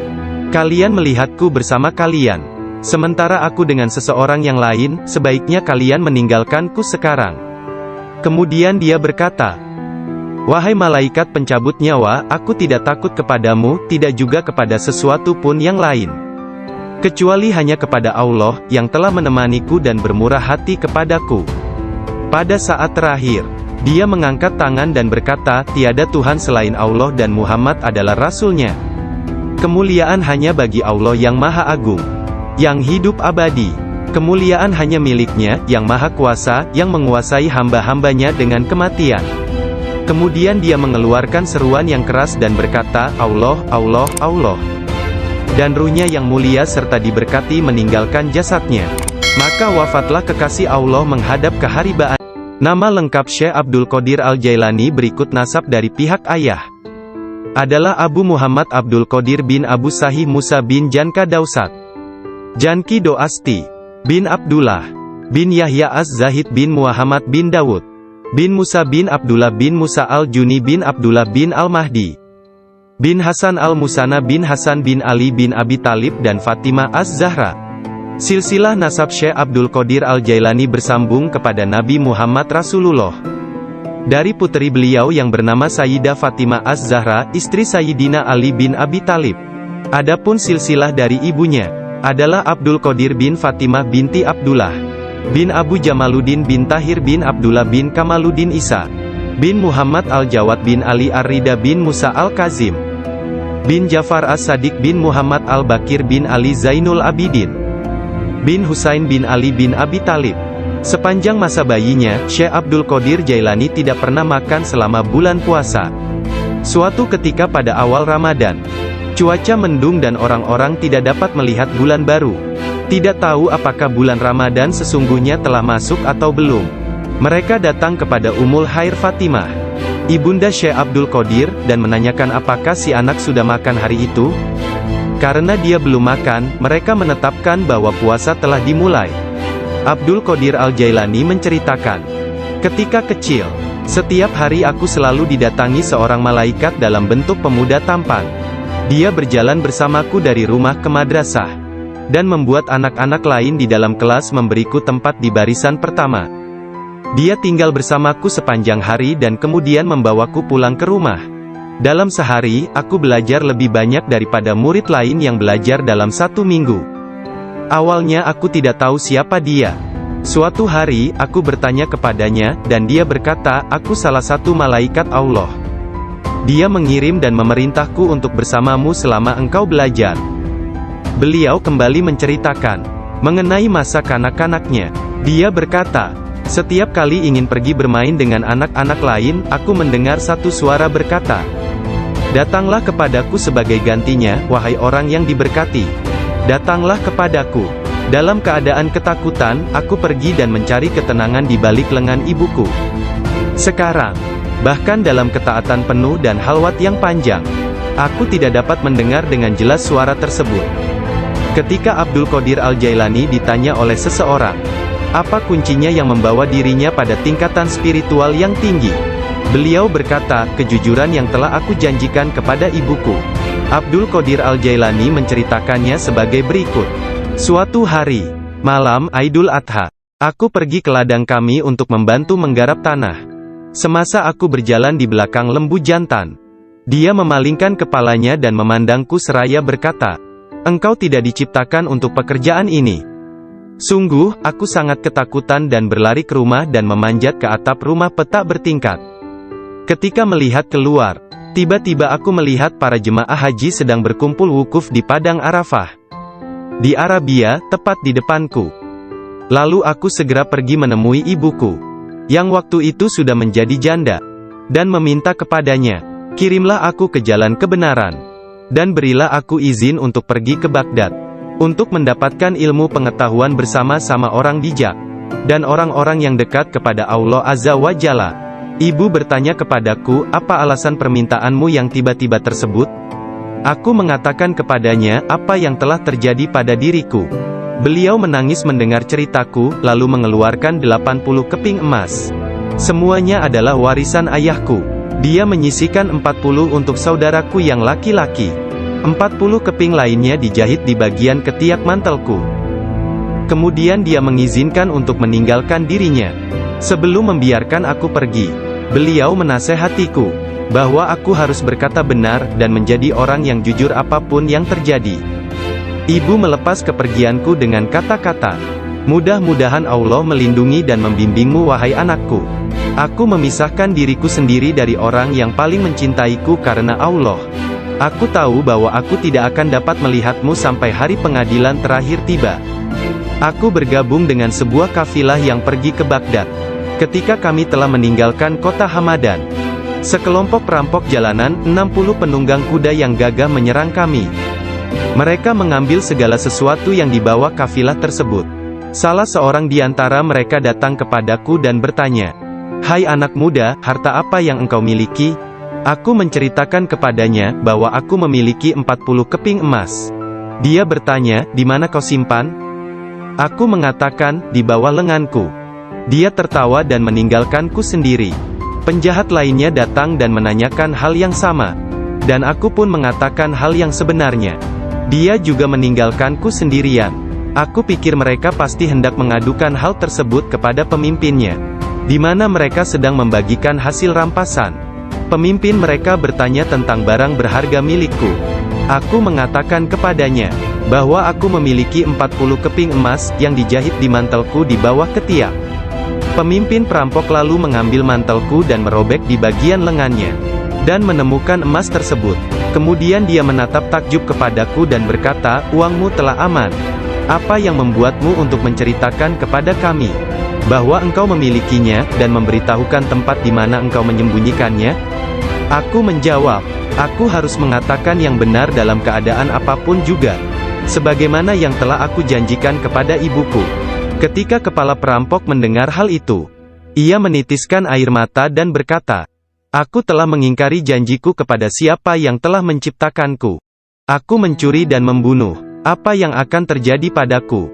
Kalian melihatku bersama kalian. Sementara aku dengan seseorang yang lain, sebaiknya kalian meninggalkanku sekarang." Kemudian dia berkata, "Wahai malaikat pencabut nyawa, aku tidak takut kepadamu, tidak juga kepada sesuatu pun yang lain. Kecuali hanya kepada Allah, yang telah menemaniku dan bermurah hati kepadaku." Pada saat terakhir, dia mengangkat tangan dan berkata, "Tiada Tuhan selain Allah dan Muhammad adalah Rasul-Nya. Kemuliaan hanya bagi Allah yang Maha Agung, yang hidup abadi. Kemuliaan hanya milik-Nya, yang Maha Kuasa, yang menguasai hamba-hambanya dengan kematian." Kemudian dia mengeluarkan seruan yang keras dan berkata, "Allah, Allah, Allah." Dan ruhnya yang mulia serta diberkati meninggalkan jasadnya. Maka wafatlah kekasih Allah menghadap keharibaan. Nama lengkap Syekh Abdul Qadir Al-Jailani berikut nasab dari pihak ayah adalah Abu Muhammad Abdul Qadir bin Abu Sahih Musa bin Janka Dausat, Janki Doasti, bin Abdullah, bin Yahya Az-Zahid bin Muhammad bin Dawud, bin Musa bin Abdullah bin Musa Al-Juni bin Abdullah bin Al-Mahdi, bin Hasan Al-Musana bin Hasan bin Ali bin Abi Talib dan Fatimah Az-Zahra. Silsilah nasab Syekh Abdul Qadir Al-Jailani bersambung kepada Nabi Muhammad Rasulullah. Dari putri beliau yang bernama Sayyidah Fatimah Az-Zahra, istri Sayyidina Ali bin Abi Talib. Adapun silsilah dari ibunya adalah Abdul Qadir bin Fatimah binti Abdullah, bin Abu Jamaluddin bin Tahir bin Abdullah bin Kamaluddin Isa, bin Muhammad Al-Jawad bin Ali Ar-Rida bin Musa Al-Kazim, bin Jafar As-Sadiq bin Muhammad Al-Bakir bin Ali Zainul Abidin, bin Husain bin Ali bin Abi Talib. Sepanjang masa bayinya, Syekh Abdul Qadir Jailani tidak pernah makan selama bulan puasa. Suatu ketika pada awal Ramadan, cuaca mendung dan orang-orang tidak dapat melihat bulan baru. Tidak tahu apakah bulan Ramadan sesungguhnya telah masuk atau belum. Mereka datang kepada Ummul Khair Fatimah, ibunda Syekh Abdul Qadir, dan menanyakan apakah si anak sudah makan hari itu. Karena dia belum makan, mereka menetapkan bahwa puasa telah dimulai. Abdul Qadir Al-Jailani menceritakan, "Ketika kecil, setiap hari aku selalu didatangi seorang malaikat dalam bentuk pemuda tampan. Dia berjalan bersamaku dari rumah ke madrasah, dan membuat anak-anak lain di dalam kelas memberiku tempat di barisan pertama. Dia tinggal bersamaku sepanjang hari dan kemudian membawaku pulang ke rumah. Dalam sehari, aku belajar lebih banyak daripada murid lain yang belajar dalam 1 minggu. Awalnya aku tidak tahu siapa dia. Suatu hari, aku bertanya kepadanya, dan dia berkata, aku salah satu malaikat Allah. Dia mengirim dan memerintahku untuk bersamamu selama engkau belajar." Beliau kembali menceritakan mengenai masa kanak-kanaknya. Dia berkata, "Setiap kali ingin pergi bermain dengan anak-anak lain, aku mendengar satu suara berkata, 'Datanglah kepadaku sebagai gantinya, wahai orang yang diberkati. Datanglah kepadaku.' Dalam keadaan ketakutan, aku pergi dan mencari ketenangan di balik lengan ibuku. Sekarang, Bahkan dalam ketaatan penuh dan halwat yang panjang, aku tidak dapat mendengar dengan jelas suara tersebut. Ketika Abdul Qadir Al-Jailani ditanya oleh seseorang, apa kuncinya yang membawa dirinya pada tingkatan spiritual yang tinggi? Beliau berkata, kejujuran yang telah aku janjikan kepada ibuku. Abdul Qadir Al-Jailani menceritakannya sebagai berikut. Suatu hari, malam Aidul Adha, aku pergi ke ladang kami untuk membantu menggarap tanah. Semasa aku berjalan di belakang lembu jantan, dia memalingkan kepalanya dan memandangku seraya berkata, "Engkau tidak diciptakan untuk pekerjaan ini." Sungguh, aku sangat ketakutan dan berlari ke rumah dan memanjat ke atap rumah petak bertingkat. Ketika melihat keluar, tiba-tiba aku melihat para jemaah haji sedang berkumpul wukuf di Padang Arafah. Di Arabia, tepat di depanku. Lalu aku segera pergi menemui ibuku, yang waktu itu sudah menjadi janda, dan meminta kepadanya, "Kirimlah aku ke jalan kebenaran, dan berilah aku izin untuk pergi ke Baghdad, untuk mendapatkan ilmu pengetahuan bersama-sama orang bijak, dan orang-orang yang dekat kepada Allah Azza wa Jalla." Ibu bertanya kepadaku, "Apa alasan permintaanmu yang tiba-tiba tersebut?" Aku mengatakan kepadanya, apa yang telah terjadi pada diriku. Beliau menangis mendengar ceritaku, lalu mengeluarkan 80 keping emas. Semuanya adalah warisan ayahku. Dia menyisihkan 40 untuk saudaraku yang laki-laki. 40 keping lainnya dijahit di bagian ketiak mantelku. Kemudian dia mengizinkan untuk meninggalkan dirinya. Sebelum membiarkan aku pergi, beliau menasehatiku, bahwa aku harus berkata benar, dan menjadi orang yang jujur apapun yang terjadi. Ibu melepas kepergianku dengan kata-kata, "Mudah-mudahan Allah melindungi dan membimbingmu wahai anakku. Aku memisahkan diriku sendiri dari orang yang paling mencintaiku karena Allah. Aku tahu bahwa aku tidak akan dapat melihatmu sampai hari pengadilan terakhir tiba." Aku bergabung dengan sebuah kafilah yang pergi ke Baghdad. Ketika kami telah meninggalkan kota Hamadan, sekelompok perampok jalanan, 60 penunggang kuda yang gagah menyerang kami. Mereka mengambil segala sesuatu yang dibawa kafilah tersebut. Salah seorang di antara mereka datang kepadaku dan bertanya, "Hai anak muda, harta apa yang engkau miliki?" Aku menceritakan kepadanya, bahwa aku memiliki 40 keping emas. Dia bertanya, "Di mana kau simpan?" Aku mengatakan, "Di bawah lenganku." Dia tertawa dan meninggalkanku sendiri. Penjahat lainnya datang dan menanyakan hal yang sama. Dan aku pun mengatakan hal yang sebenarnya. Dia juga meninggalkanku sendirian. Aku pikir mereka pasti hendak mengadukan hal tersebut kepada pemimpinnya, di mana mereka sedang membagikan hasil rampasan. Pemimpin mereka bertanya tentang barang berharga milikku. Aku mengatakan kepadanya, bahwa aku memiliki 40 keping emas, yang dijahit di mantelku di bawah ketiak. Pemimpin perampok lalu mengambil mantelku dan merobek di bagian lengannya, dan menemukan emas tersebut. Kemudian dia menatap takjub kepadaku dan berkata, "Uangmu telah aman. Apa yang membuatmu untuk menceritakan kepada kami bahwa engkau memilikinya, dan memberitahukan tempat di mana engkau menyembunyikannya?" Aku menjawab, "Aku harus mengatakan yang benar dalam keadaan apapun juga, sebagaimana yang telah aku janjikan kepada ibuku." Ketika kepala perampok mendengar hal itu, ia menitiskan air mata dan berkata, "Aku telah mengingkari janjiku kepada siapa yang telah menciptakanku. Aku mencuri dan membunuh. Apa yang akan terjadi padaku?"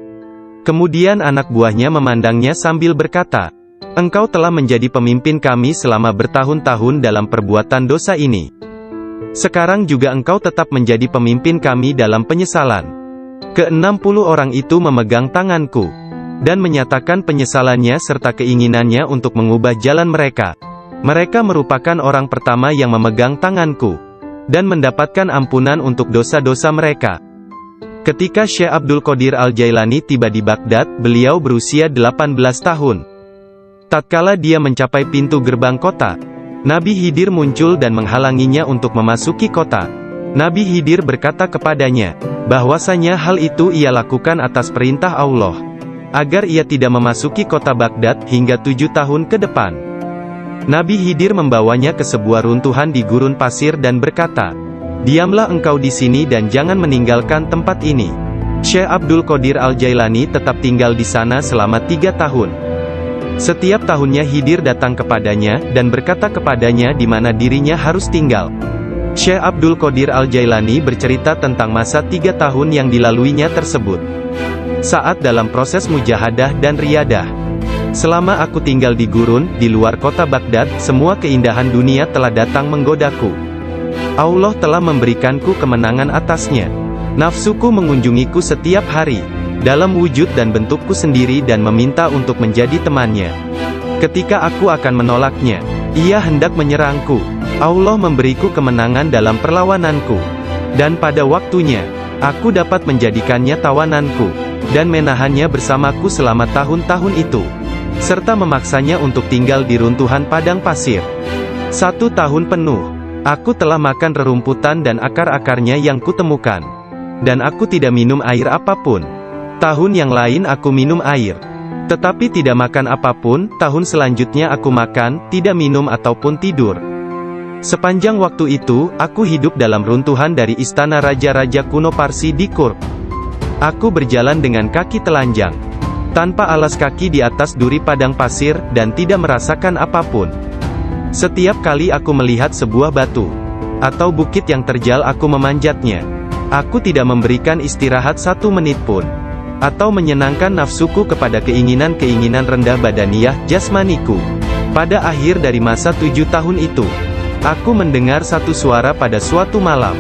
Kemudian anak buahnya memandangnya sambil berkata, "Engkau telah menjadi pemimpin kami selama bertahun-tahun dalam perbuatan dosa ini. Sekarang juga engkau tetap menjadi pemimpin kami dalam penyesalan." Ke-60 orang itu memegang tanganku, dan menyatakan penyesalannya serta keinginannya untuk mengubah jalan mereka. Mereka merupakan orang pertama yang memegang tanganku, dan mendapatkan ampunan untuk dosa-dosa mereka. Ketika Syekh Abdul Qadir Al-Jailani tiba di Baghdad, beliau berusia 18 tahun. Tatkala dia mencapai pintu gerbang kota, Nabi Khidir muncul dan menghalanginya untuk memasuki kota. Nabi Khidir berkata kepadanya, bahwasanya hal itu ia lakukan atas perintah Allah, agar ia tidak memasuki kota Baghdad hingga 7 tahun ke depan. Nabi Khidir membawanya ke sebuah runtuhan di gurun pasir dan berkata, "Diamlah engkau di sini dan jangan meninggalkan tempat ini." Syekh Abdul Qadir Al-Jailani tetap tinggal di sana selama 3 tahun. Setiap tahunnya Khidir datang kepadanya, dan berkata kepadanya di mana dirinya harus tinggal. Syekh Abdul Qadir Al-Jailani bercerita tentang masa 3 tahun yang dilaluinya tersebut. Saat dalam proses mujahadah dan riyadah. Selama aku tinggal di gurun, di luar kota Baghdad, semua keindahan dunia telah datang menggodaku. Allah telah memberikanku kemenangan atasnya. Nafsuku mengunjungiku setiap hari, dalam wujud dan bentukku sendiri dan meminta untuk menjadi temannya. Ketika aku akan menolaknya, ia hendak menyerangku. Allah memberiku kemenangan dalam perlawananku. Dan pada waktunya, aku dapat menjadikannya tawananku, dan menahannya bersamaku selama tahun-tahun itu, serta memaksanya untuk tinggal di runtuhan padang pasir. 1 tahun penuh, aku telah makan rerumputan dan akar-akarnya yang kutemukan. Dan aku tidak minum air apapun. Tahun yang lain aku minum air, tetapi tidak makan apapun. Tahun selanjutnya aku makan, tidak minum ataupun tidur. Sepanjang waktu itu, aku hidup dalam runtuhan dari istana raja-raja kuno Parsi di Kurd. Aku berjalan dengan kaki telanjang, tanpa alas kaki di atas duri padang pasir, dan tidak merasakan apapun. Setiap kali aku melihat sebuah batu atau bukit yang terjal, aku memanjatnya. Aku tidak memberikan istirahat 1 menit pun, atau menyenangkan nafsuku kepada keinginan-keinginan rendah badaniyah, jasmaniku. Pada akhir dari masa 7 tahun itu, aku mendengar satu suara pada suatu malam.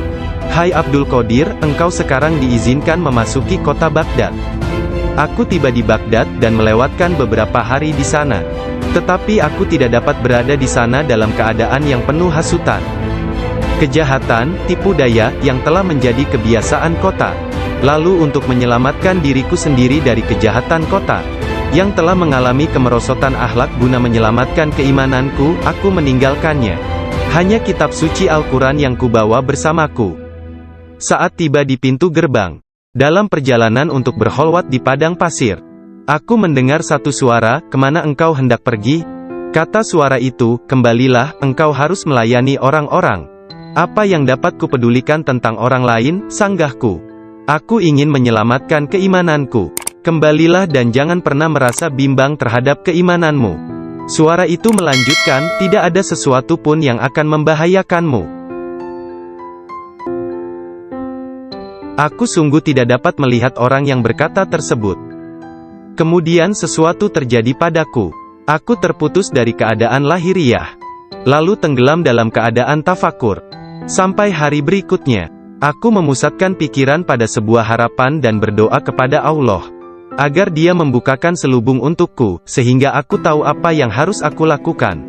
Hai Abdul Qadir, engkau sekarang diizinkan memasuki kota Baghdad. Aku tiba di Baghdad, dan melewatkan beberapa hari di sana. Tetapi aku tidak dapat berada di sana dalam keadaan yang penuh hasutan, kejahatan, tipu daya, yang telah menjadi kebiasaan kota. Lalu untuk menyelamatkan diriku sendiri dari kejahatan kota, yang telah mengalami kemerosotan akhlak, guna menyelamatkan keimananku, aku meninggalkannya. Hanya kitab suci Al-Quran yang kubawa bersamaku. Saat tiba di pintu gerbang, dalam perjalanan untuk berkholwat di padang pasir, aku mendengar satu suara, "Kemana engkau hendak pergi?" Kata suara itu, "Kembalilah, engkau harus melayani orang-orang." "Apa yang dapat kupedulikan tentang orang lain?" sanggahku. "Aku ingin menyelamatkan keimananku. Kembalilah dan jangan pernah merasa bimbang terhadap keimananmu." Suara itu melanjutkan, "Tidak ada sesuatu pun yang akan membahayakanmu." Aku sungguh tidak dapat melihat orang yang berkata tersebut. Kemudian sesuatu terjadi padaku. Aku terputus dari keadaan lahiriah, lalu tenggelam dalam keadaan tafakur. Sampai hari berikutnya, aku memusatkan pikiran pada sebuah harapan dan berdoa kepada Allah, agar Dia membukakan selubung untukku, sehingga aku tahu apa yang harus aku lakukan.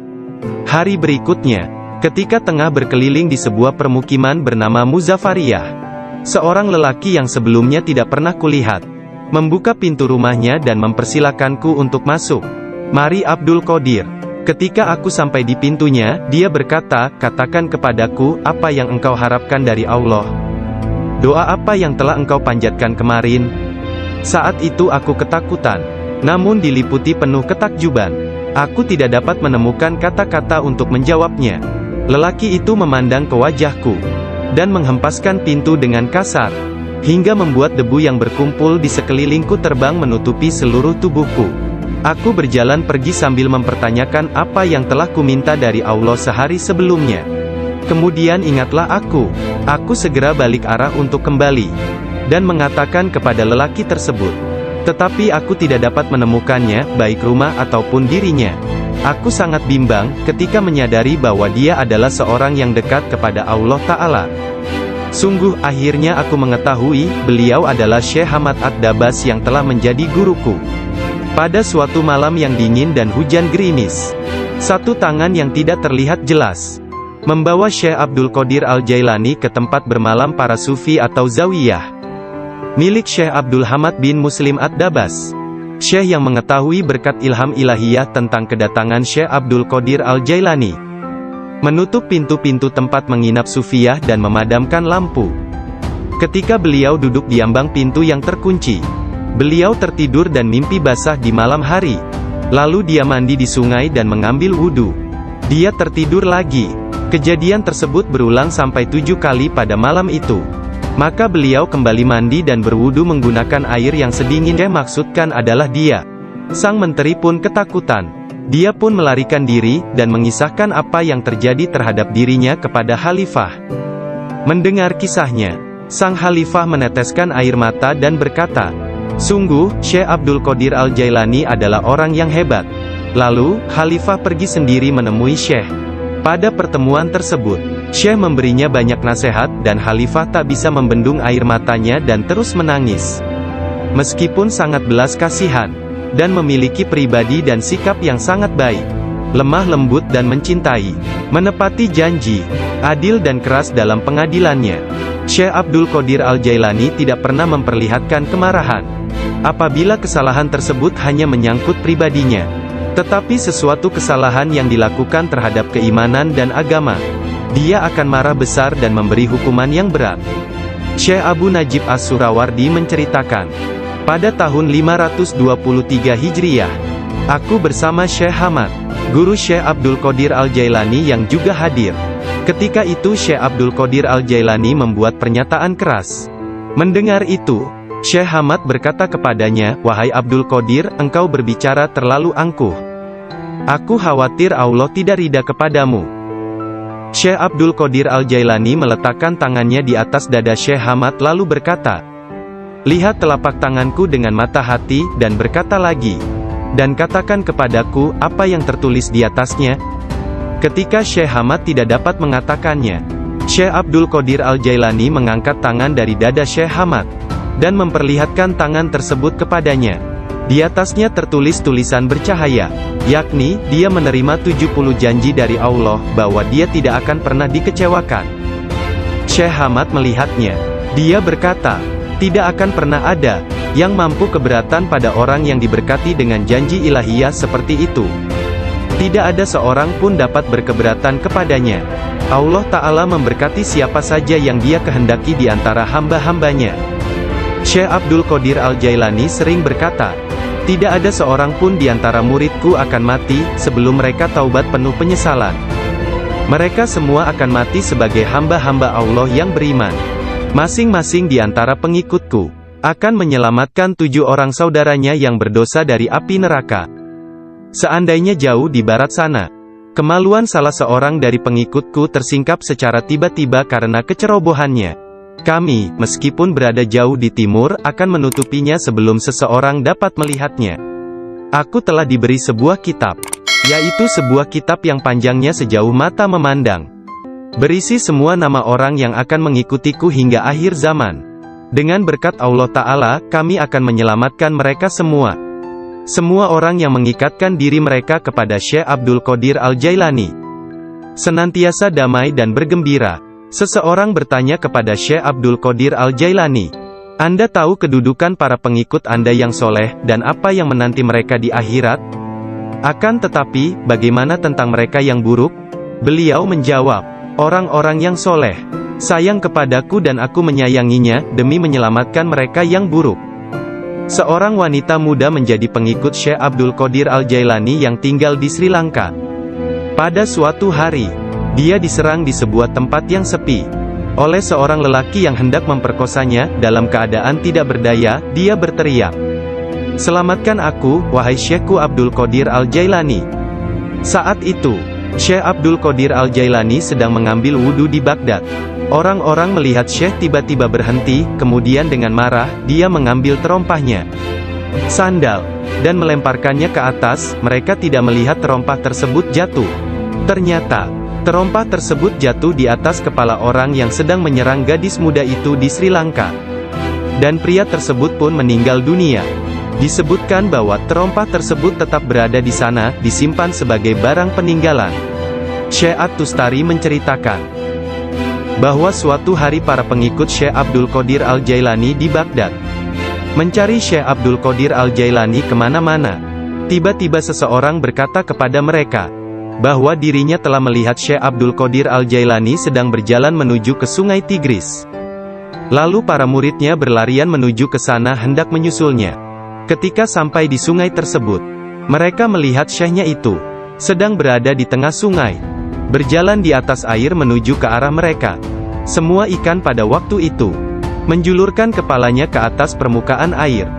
Hari berikutnya, ketika tengah berkeliling di sebuah permukiman bernama Muzaffariyah, seorang lelaki yang sebelumnya tidak pernah kulihat, membuka pintu rumahnya dan mempersilakanku untuk masuk. "Mari Abdul Qadir." Ketika aku sampai di pintunya, dia berkata, "Katakan kepadaku, apa yang engkau harapkan dari Allah? Doa apa yang telah engkau panjatkan kemarin?" Saat itu aku ketakutan, namun diliputi penuh ketakjuban. Aku tidak dapat menemukan kata-kata untuk menjawabnya. Lelaki itu memandang ke wajahku, dan menghempaskan pintu dengan kasar, hingga membuat debu yang berkumpul di sekelilingku terbang menutupi seluruh tubuhku. Aku berjalan pergi sambil mempertanyakan apa yang telah kuminta dari Allah sehari sebelumnya. Kemudian ingatlah aku segera balik arah untuk kembali, dan mengatakan kepada lelaki tersebut. Tetapi aku tidak dapat menemukannya, baik rumah ataupun dirinya. Aku sangat bimbang, ketika menyadari bahwa dia adalah seorang yang dekat kepada Allah Ta'ala. Sungguh, akhirnya aku mengetahui, beliau adalah Syekh Hamad Ad-Dabas yang telah menjadi guruku. Pada suatu malam yang dingin dan hujan gerimis, satu tangan yang tidak terlihat jelas membawa Syekh Abdul Qadir Al-Jailani ke tempat bermalam para sufi atau zawiyah, milik Syekh Abdul Hamad bin Muslim Ad-Dabas. Syekh yang mengetahui berkat ilham ilahiyah tentang kedatangan Syekh Abdul Qadir Al-Jailani, menutup pintu-pintu tempat menginap sufiyah dan memadamkan lampu. Ketika beliau duduk di ambang pintu yang terkunci, beliau tertidur dan mimpi basah di malam hari. Lalu dia mandi di sungai dan mengambil wudhu. Dia tertidur lagi. Kejadian tersebut berulang sampai 7 kali pada malam itu. Maka beliau kembali mandi dan berwudu menggunakan air yang sedingin. Yang maksudkan adalah dia. Sang menteri pun ketakutan. Dia pun melarikan diri, dan mengisahkan apa yang terjadi terhadap dirinya kepada Khalifah. Mendengar kisahnya, sang Khalifah meneteskan air mata dan berkata, "Sungguh, Syekh Abdul Qadir Al-Jailani adalah orang yang hebat." Lalu, Khalifah pergi sendiri menemui Syekh. Pada pertemuan tersebut, Syekh memberinya banyak nasihat, dan Khalifah tak bisa membendung air matanya dan terus menangis. Meskipun sangat belas kasihan, dan memiliki pribadi dan sikap yang sangat baik, lemah lembut dan mencintai, menepati janji, adil dan keras dalam pengadilannya, Syekh Abdul Qadir Al-Jailani tidak pernah memperlihatkan kemarahan. Apabila kesalahan tersebut hanya menyangkut pribadinya, tetapi sesuatu kesalahan yang dilakukan terhadap keimanan dan agama, dia akan marah besar dan memberi hukuman yang berat. Syekh Abu Najib As-Surawardi menceritakan, pada tahun 523 Hijriyah, aku bersama Syekh Hamad, guru Syekh Abdul Qadir Al-Jailani yang juga hadir. Ketika itu Syekh Abdul Qadir Al-Jailani membuat pernyataan keras. Mendengar itu, Syekh Hamad berkata kepadanya, "Wahai Abdul Qadir, engkau berbicara terlalu angkuh. Aku khawatir Allah tidak ridha kepadamu." Syekh Abdul Qadir Al-Jailani meletakkan tangannya di atas dada Syekh Hamad lalu berkata, "Lihat telapak tanganku dengan mata hati, dan berkata lagi, dan katakan kepadaku, apa yang tertulis di atasnya." Ketika Syekh Hamad tidak dapat mengatakannya, Syekh Abdul Qadir Al-Jailani mengangkat tangan dari dada Syekh Hamad, dan memperlihatkan tangan tersebut kepadanya. Di atasnya tertulis tulisan bercahaya, yakni, dia menerima 70 janji dari Allah, bahwa dia tidak akan pernah dikecewakan. Syekh Hamad melihatnya. Dia berkata, "Tidak akan pernah ada yang mampu keberatan pada orang yang diberkati dengan janji ilahiyah seperti itu. Tidak ada seorang pun dapat berkeberatan kepadanya. Allah Ta'ala memberkati siapa saja yang Dia kehendaki di antara hamba-hambanya." Syekh Abdul Qadir Al-Jailani sering berkata, "Tidak ada seorang pun di antara muridku akan mati sebelum mereka taubat penuh penyesalan. Mereka semua akan mati sebagai hamba-hamba Allah yang beriman. Masing-masing di antara pengikutku akan menyelamatkan 7 orang saudaranya yang berdosa dari api neraka. Seandainya jauh di barat sana, kemaluan salah seorang dari pengikutku tersingkap secara tiba-tiba karena kecerobohannya, kami, meskipun berada jauh di timur, akan menutupinya sebelum seseorang dapat melihatnya. Aku telah diberi sebuah kitab, yaitu sebuah kitab yang panjangnya sejauh mata memandang, berisi semua nama orang yang akan mengikutiku hingga akhir zaman. Dengan berkat Allah Ta'ala, kami akan menyelamatkan mereka semua. Semua orang yang mengikatkan diri mereka kepada Syekh Abdul Qadir Al-Jailani senantiasa damai dan bergembira." Seseorang bertanya kepada Syekh Abdul Qadir Al-Jailani, "Anda tahu kedudukan para pengikut Anda yang soleh, dan apa yang menanti mereka di akhirat? Akan tetapi, bagaimana tentang mereka yang buruk?" Beliau menjawab, "Orang-orang yang soleh sayang kepadaku dan aku menyayanginya, demi menyelamatkan mereka yang buruk." Seorang wanita muda menjadi pengikut Syekh Abdul Qadir Al-Jailani yang tinggal di Sri Lanka. Pada suatu hari, dia diserang di sebuah tempat yang sepi oleh seorang lelaki yang hendak memperkosanya. Dalam keadaan tidak berdaya, dia berteriak, "Selamatkan aku, wahai Syekhku Abdul Qadir Al-Jailani." Saat itu, Syekh Abdul Qadir Al-Jailani sedang mengambil wudhu di Baghdad. Orang-orang melihat Syekh tiba-tiba berhenti, kemudian dengan marah, dia mengambil terompahnya, sandal, dan melemparkannya ke atas. Mereka tidak melihat terompah tersebut jatuh. Ternyata, terompah tersebut jatuh di atas kepala orang yang sedang menyerang gadis muda itu di Sri Lanka. Dan pria tersebut pun meninggal dunia. Disebutkan bahwa terompah tersebut tetap berada di sana, disimpan sebagai barang peninggalan. Syekh At-Tustari menceritakan bahwa suatu hari para pengikut Syekh Abdul Qadir Al-Jailani di Baghdad mencari Syekh Abdul Qadir Al-Jailani kemana-mana. Tiba-tiba seseorang berkata kepada mereka bahwa dirinya telah melihat Syekh Abdul Qadir Al-Jailani sedang berjalan menuju ke Sungai Tigris. Lalu para muridnya berlarian menuju ke sana hendak menyusulnya. Ketika sampai di sungai tersebut, mereka melihat syekhnya itu sedang berada di tengah sungai, berjalan di atas air menuju ke arah mereka. Semua ikan pada waktu itu menjulurkan kepalanya ke atas permukaan air,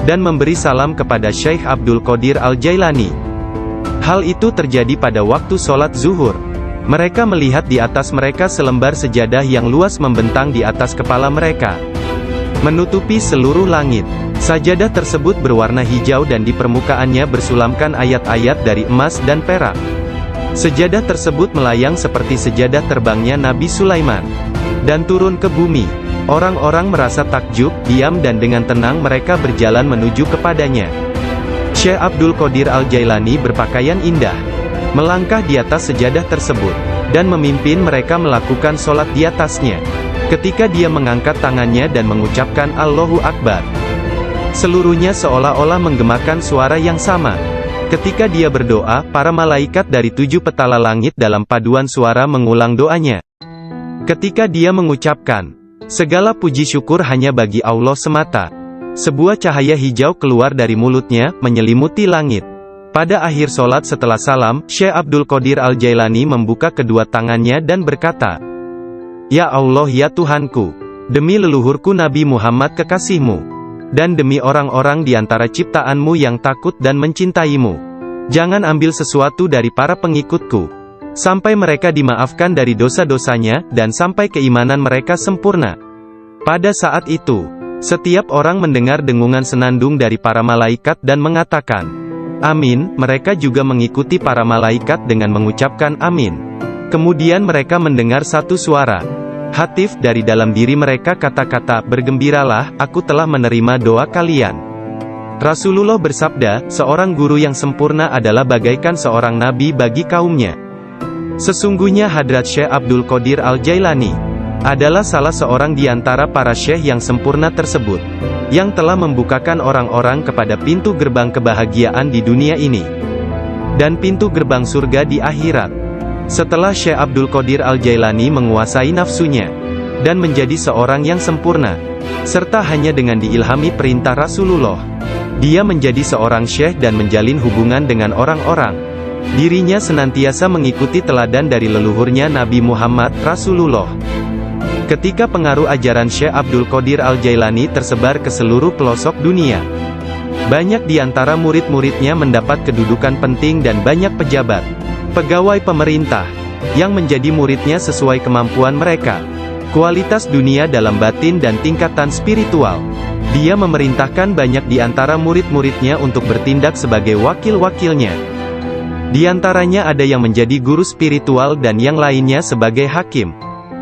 dan memberi salam kepada Syekh Abdul Qadir Al-Jailani. Hal itu terjadi pada waktu sholat zuhur. Mereka melihat di atas mereka selembar sejadah yang luas membentang di atas kepala mereka, menutupi seluruh langit. Sajadah tersebut berwarna hijau dan di permukaannya bersulamkan ayat-ayat dari emas dan perak. Sejadah tersebut melayang seperti sejadah terbangnya Nabi Sulaiman, dan turun ke bumi. Orang-orang merasa takjub, diam dan dengan tenang mereka berjalan menuju kepadanya. Syekh Abdul Qadir Al-Jailani berpakaian indah, melangkah di atas sejadah tersebut, dan memimpin mereka melakukan sholat di atasnya. Ketika dia mengangkat tangannya dan mengucapkan Allahu Akbar, seluruhnya seolah-olah menggemakan suara yang sama. Ketika dia berdoa, para malaikat dari 7 petala langit dalam paduan suara mengulang doanya. Ketika dia mengucapkan, segala puji syukur hanya bagi Allah semata, sebuah cahaya hijau keluar dari mulutnya, menyelimuti langit. Pada akhir sholat setelah salam, Syekh Abdul Qadir Al-Jailani membuka kedua tangannya dan berkata, Ya Allah ya Tuhanku, demi leluhurku Nabi Muhammad kekasihmu, dan demi orang-orang di antara ciptaanmu yang takut dan mencintaimu, jangan ambil sesuatu dari para pengikutku, sampai mereka dimaafkan dari dosa-dosanya, dan sampai keimanan mereka sempurna. Pada saat itu, setiap orang mendengar dengungan senandung dari para malaikat dan mengatakan, Amin. Mereka juga mengikuti para malaikat dengan mengucapkan Amin. Kemudian mereka mendengar satu suara hatif dari dalam diri mereka, kata-kata, bergembiralah, aku telah menerima doa kalian. Rasulullah bersabda, seorang guru yang sempurna adalah bagaikan seorang nabi bagi kaumnya. Sesungguhnya Hadrat Syekh Abdul Qadir Al-Jailani adalah salah seorang di antara para syekh yang sempurna tersebut, yang telah membukakan orang-orang kepada pintu gerbang kebahagiaan di dunia ini, dan pintu gerbang surga di akhirat. Setelah Syekh Abdul Qadir Al-Jailani menguasai nafsunya, dan menjadi seorang yang sempurna, serta hanya dengan diilhami perintah Rasulullah, dia menjadi seorang syekh dan menjalin hubungan dengan orang-orang. Dirinya senantiasa mengikuti teladan dari leluhurnya Nabi Muhammad, Rasulullah. Ketika pengaruh ajaran Syekh Abdul Qadir Al-Jailani tersebar ke seluruh pelosok dunia, banyak di antara murid-muridnya mendapat kedudukan penting dan banyak pejabat, pegawai pemerintah, yang menjadi muridnya sesuai kemampuan mereka, kualitas dunia dalam batin dan tingkatan spiritual. Dia memerintahkan banyak di antara murid-muridnya untuk bertindak sebagai wakil-wakilnya. Di antaranya ada yang menjadi guru spiritual dan yang lainnya sebagai hakim.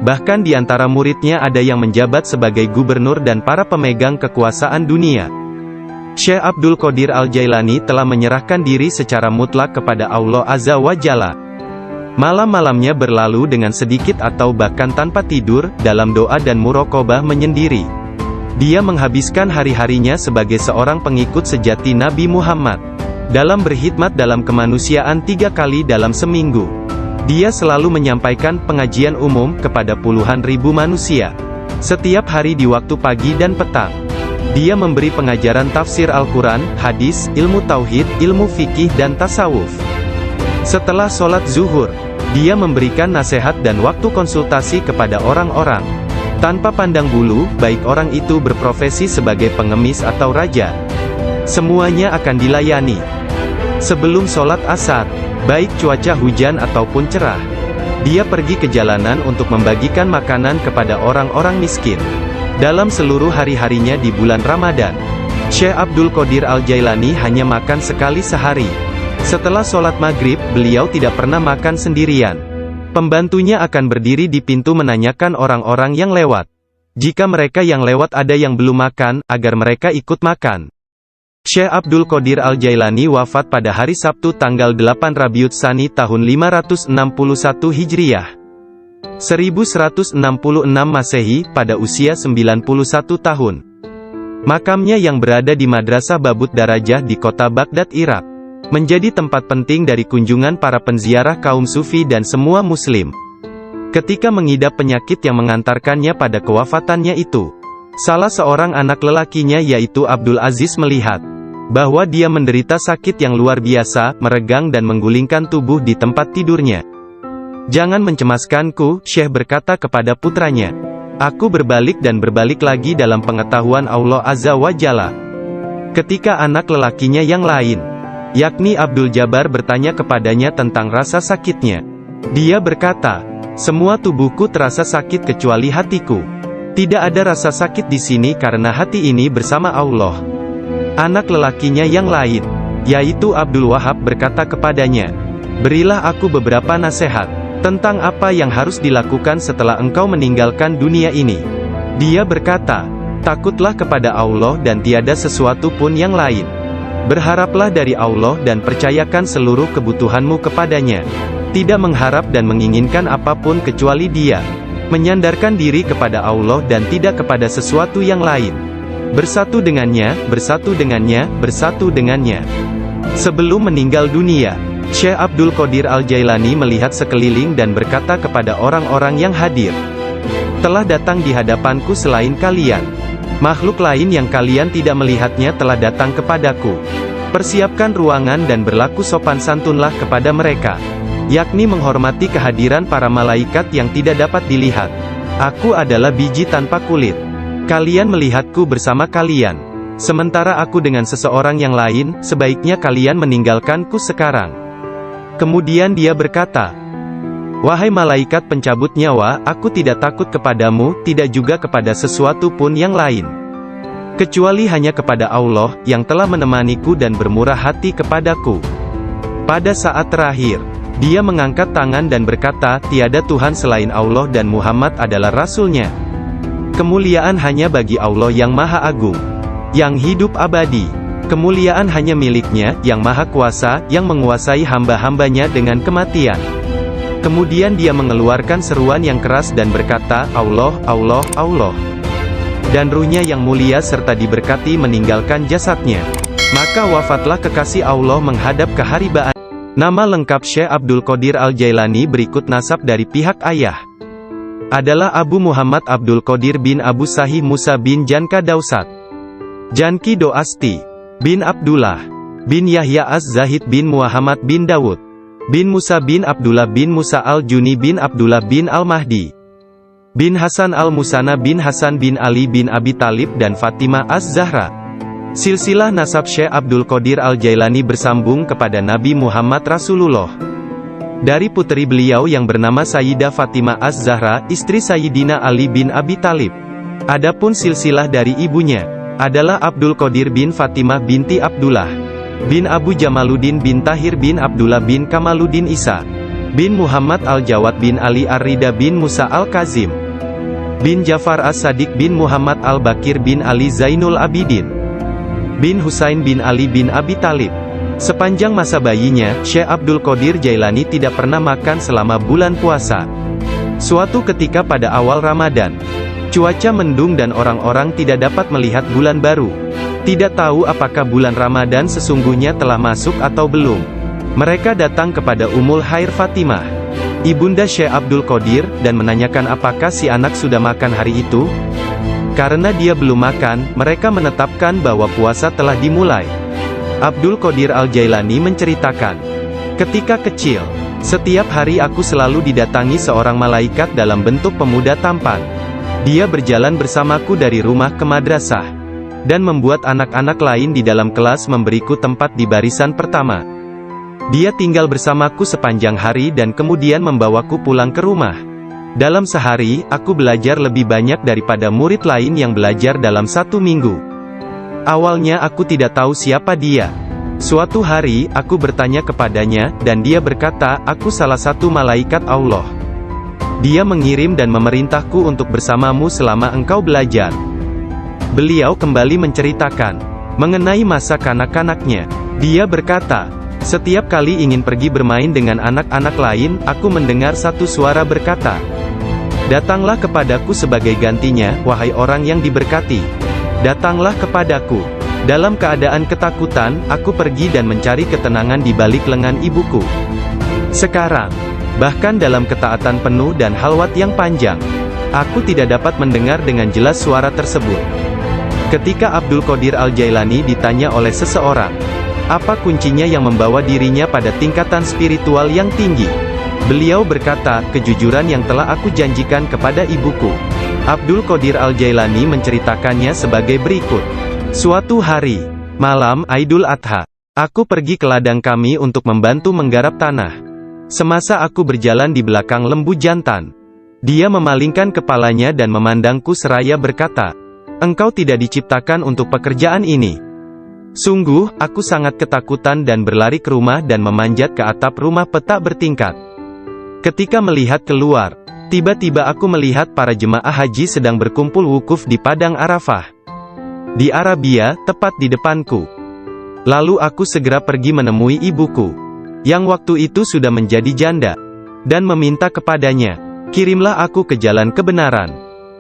Bahkan di antara muridnya ada yang menjabat sebagai gubernur dan para pemegang kekuasaan dunia. Syekh Abdul Qadir Al-Jailani telah menyerahkan diri secara mutlak kepada Allah Azza wa Jalla. Malam-malamnya berlalu dengan sedikit atau bahkan tanpa tidur, dalam doa dan muraqabah menyendiri. Dia menghabiskan hari-harinya sebagai seorang pengikut sejati Nabi Muhammad, dalam berkhidmat dalam kemanusiaan 3 kali dalam seminggu. Dia selalu menyampaikan pengajian umum kepada puluhan ribu manusia, setiap hari di waktu pagi dan petang. Dia memberi pengajaran tafsir Al-Quran, hadis, ilmu tauhid, ilmu fikih dan tasawuf. Setelah sholat zuhur, dia memberikan nasihat dan waktu konsultasi kepada orang-orang, tanpa pandang bulu, baik orang itu berprofesi sebagai pengemis atau raja. Semuanya akan dilayani. Sebelum sholat asar, baik cuaca hujan ataupun cerah, dia pergi ke jalanan untuk membagikan makanan kepada orang-orang miskin. Dalam seluruh hari-harinya di bulan Ramadan, Syekh Abdul Qadir Al-Jailani hanya makan sekali sehari. Setelah sholat maghrib, beliau tidak pernah makan sendirian. Pembantunya akan berdiri di pintu menanyakan orang-orang yang lewat. Jika mereka yang lewat ada yang belum makan, agar mereka ikut makan. Syekh Abdul Qadir Al-Jailani wafat pada hari Sabtu tanggal 8 Rabiul Tsani tahun 561 Hijriah, 1166 Masehi, pada usia 91 tahun. Makamnya yang berada di Madrasah Babut Darajah di kota Baghdad, Irak, menjadi tempat penting dari kunjungan para penziarah kaum sufi dan semua muslim. Ketika mengidap penyakit yang mengantarkannya pada kewafatannya itu, salah seorang anak lelakinya yaitu Abdul Aziz melihat bahwa dia menderita sakit yang luar biasa, meregang dan menggulingkan tubuh di tempat tidurnya. Jangan mencemaskanku, Syekh berkata kepada putranya. Aku berbalik dan berbalik lagi dalam pengetahuan Allah Azza wa Jalla. Ketika anak lelakinya yang lain yakni Abdul Jabbar bertanya kepadanya tentang rasa sakitnya. Dia berkata, "Semua tubuhku terasa sakit kecuali hatiku. Tidak ada rasa sakit di sini karena hati ini bersama Allah." Anak lelakinya yang lain, yaitu Abdul Wahab berkata kepadanya, "Berilah aku beberapa nasihat tentang apa yang harus dilakukan setelah engkau meninggalkan dunia ini." Dia berkata, "Takutlah kepada Allah dan tiada sesuatu pun yang lain. Berharaplah dari Allah dan percayakan seluruh kebutuhanmu kepadanya. Tidak mengharap dan menginginkan apapun kecuali Dia. Menyandarkan diri kepada Allah dan tidak kepada sesuatu yang lain. Bersatu dengannya, bersatu dengannya, bersatu dengannya." Sebelum meninggal dunia, Syekh Abdul Qadir Al-Jailani melihat sekeliling dan berkata kepada orang-orang yang hadir, "Telah datang di hadapanku selain kalian. Makhluk lain yang kalian tidak melihatnya telah datang kepadaku. Persiapkan ruangan dan berlaku sopan santunlah kepada mereka, yakni menghormati kehadiran para malaikat yang tidak dapat dilihat. Aku adalah biji tanpa kulit. Kalian melihatku bersama kalian. Sementara aku dengan seseorang yang lain, sebaiknya kalian meninggalkanku sekarang." Kemudian dia berkata, "Wahai malaikat pencabut nyawa, aku tidak takut kepadamu, tidak juga kepada sesuatu pun yang lain. Kecuali hanya kepada Allah, yang telah menemaniku dan bermurah hati kepadaku." Pada saat terakhir, dia mengangkat tangan dan berkata, "Tiada Tuhan selain Allah dan Muhammad adalah Rasul-Nya. Kemuliaan hanya bagi Allah yang Maha Agung, yang hidup abadi. Kemuliaan hanya milik-Nya, yang Maha Kuasa, yang menguasai hamba-hambanya dengan kematian." Kemudian dia mengeluarkan seruan yang keras dan berkata, "Allah, Allah, Allah." Dan ruhnya yang mulia serta diberkati meninggalkan jasadnya. Maka wafatlah kekasih Allah menghadap keharibaan. Nama lengkap Syekh Abdul Qadir Al-Jailani berikut nasab dari pihak ayah. Adalah Abu Muhammad Abdul Qadir bin Abu Sahih Musa bin Janka Dausat, Janki Doasti, bin Abdullah, bin Yahya Az-Zahid bin Muhammad bin Dawud, bin Musa bin Abdullah bin Musa Al-Juni bin Abdullah bin Al-Mahdi, bin Hasan Al-Musana bin Hasan bin Ali bin Abi Talib dan Fatimah Az-Zahra. Silsilah nasab Syekh Abdul Qadir Al-Jailani bersambung kepada Nabi Muhammad Rasulullah. Dari putri beliau yang bernama Sayyidah Fatimah Az-Zahra, istri Sayyidina Ali bin Abi Talib. Adapun silsilah dari ibunya adalah Abdul Qadir bin Fatimah binti Abdullah, bin Abu Jamaluddin bin Tahir bin Abdullah bin Kamaluddin Isa, bin Muhammad Al-Jawad bin Ali Ar-Rida bin Musa Al-Kazim, bin Jafar As-Sadiq bin Muhammad Al-Bakir bin Ali Zainul Abidin, bin Husain bin Ali bin Abi Talib. Sepanjang masa bayinya, Syekh Abdul Qadir Jailani tidak pernah makan selama bulan puasa. Suatu ketika pada awal Ramadan, cuaca mendung dan orang-orang tidak dapat melihat bulan baru. Tidak tahu apakah bulan Ramadan sesungguhnya telah masuk atau belum. Mereka datang kepada Ummul Khair Fatimah, ibunda Syekh Abdul Qadir, dan menanyakan apakah si anak sudah makan hari itu. Karena dia belum makan, mereka menetapkan bahwa puasa telah dimulai. Abdul Qadir Al-Jailani menceritakan, "Ketika kecil, setiap hari aku selalu didatangi seorang malaikat dalam bentuk pemuda tampan. Dia berjalan bersamaku dari rumah ke madrasah, dan membuat anak-anak lain di dalam kelas memberiku tempat di barisan pertama. Dia tinggal bersamaku sepanjang hari dan kemudian membawaku pulang ke rumah. Dalam sehari, aku belajar lebih banyak daripada murid lain yang belajar dalam 1 minggu. Awalnya aku tidak tahu siapa dia. Suatu hari, aku bertanya kepadanya, dan dia berkata, 'Aku salah satu malaikat Allah. Dia mengirim dan memerintahku untuk bersamamu selama engkau belajar.' Beliau kembali menceritakan mengenai masa kanak-kanaknya. Dia berkata, 'Setiap kali ingin pergi bermain dengan anak-anak lain, aku mendengar satu suara berkata, "Datanglah kepadaku sebagai gantinya, wahai orang yang diberkati. Datanglah kepadaku." Dalam keadaan ketakutan, aku pergi dan mencari ketenangan di balik lengan ibuku. Sekarang, bahkan dalam ketaatan penuh dan halwat yang panjang, aku tidak dapat mendengar dengan jelas suara tersebut." Ketika Abdul Qadir Al-Jailani ditanya oleh seseorang, apa kuncinya yang membawa dirinya pada tingkatan spiritual yang tinggi, beliau berkata, "Kejujuran yang telah aku janjikan kepada ibuku." Abdul Qadir Al-Jailani menceritakannya sebagai berikut. Suatu hari, malam Idul Adha, Aku pergi ke ladang kami untuk membantu menggarap tanah. Semasa aku berjalan di belakang lembu jantan, dia memalingkan kepalanya dan memandangku seraya berkata, "Engkau tidak diciptakan untuk pekerjaan ini." Sungguh, aku sangat ketakutan dan berlari ke rumah dan memanjat ke atap rumah petak bertingkat. Ketika melihat keluar, tiba-tiba aku melihat para jemaah haji sedang berkumpul wukuf di Padang Arafah. Di Arabia, tepat di depanku. Lalu aku segera pergi menemui ibuku, yang waktu itu sudah menjadi janda, dan meminta kepadanya, "Kirimlah aku ke jalan kebenaran,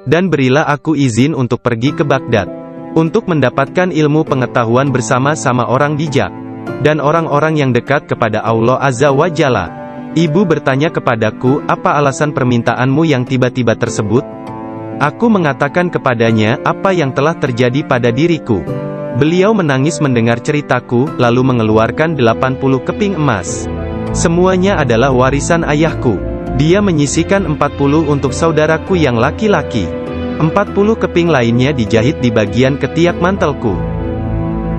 dan berilah aku izin untuk pergi ke Baghdad, untuk mendapatkan ilmu pengetahuan bersama-sama orang bijak, dan orang-orang yang dekat kepada Allah Azza wa Jalla." Ibu bertanya kepadaku, "Apa alasan permintaanmu yang tiba-tiba tersebut?" Aku mengatakan kepadanya apa yang telah terjadi pada diriku. Beliau menangis mendengar ceritaku, lalu mengeluarkan 80 keping emas. Semuanya adalah warisan ayahku. Dia menyisihkan 40 untuk saudaraku yang laki-laki. 40 keping lainnya dijahit di bagian ketiak mantelku.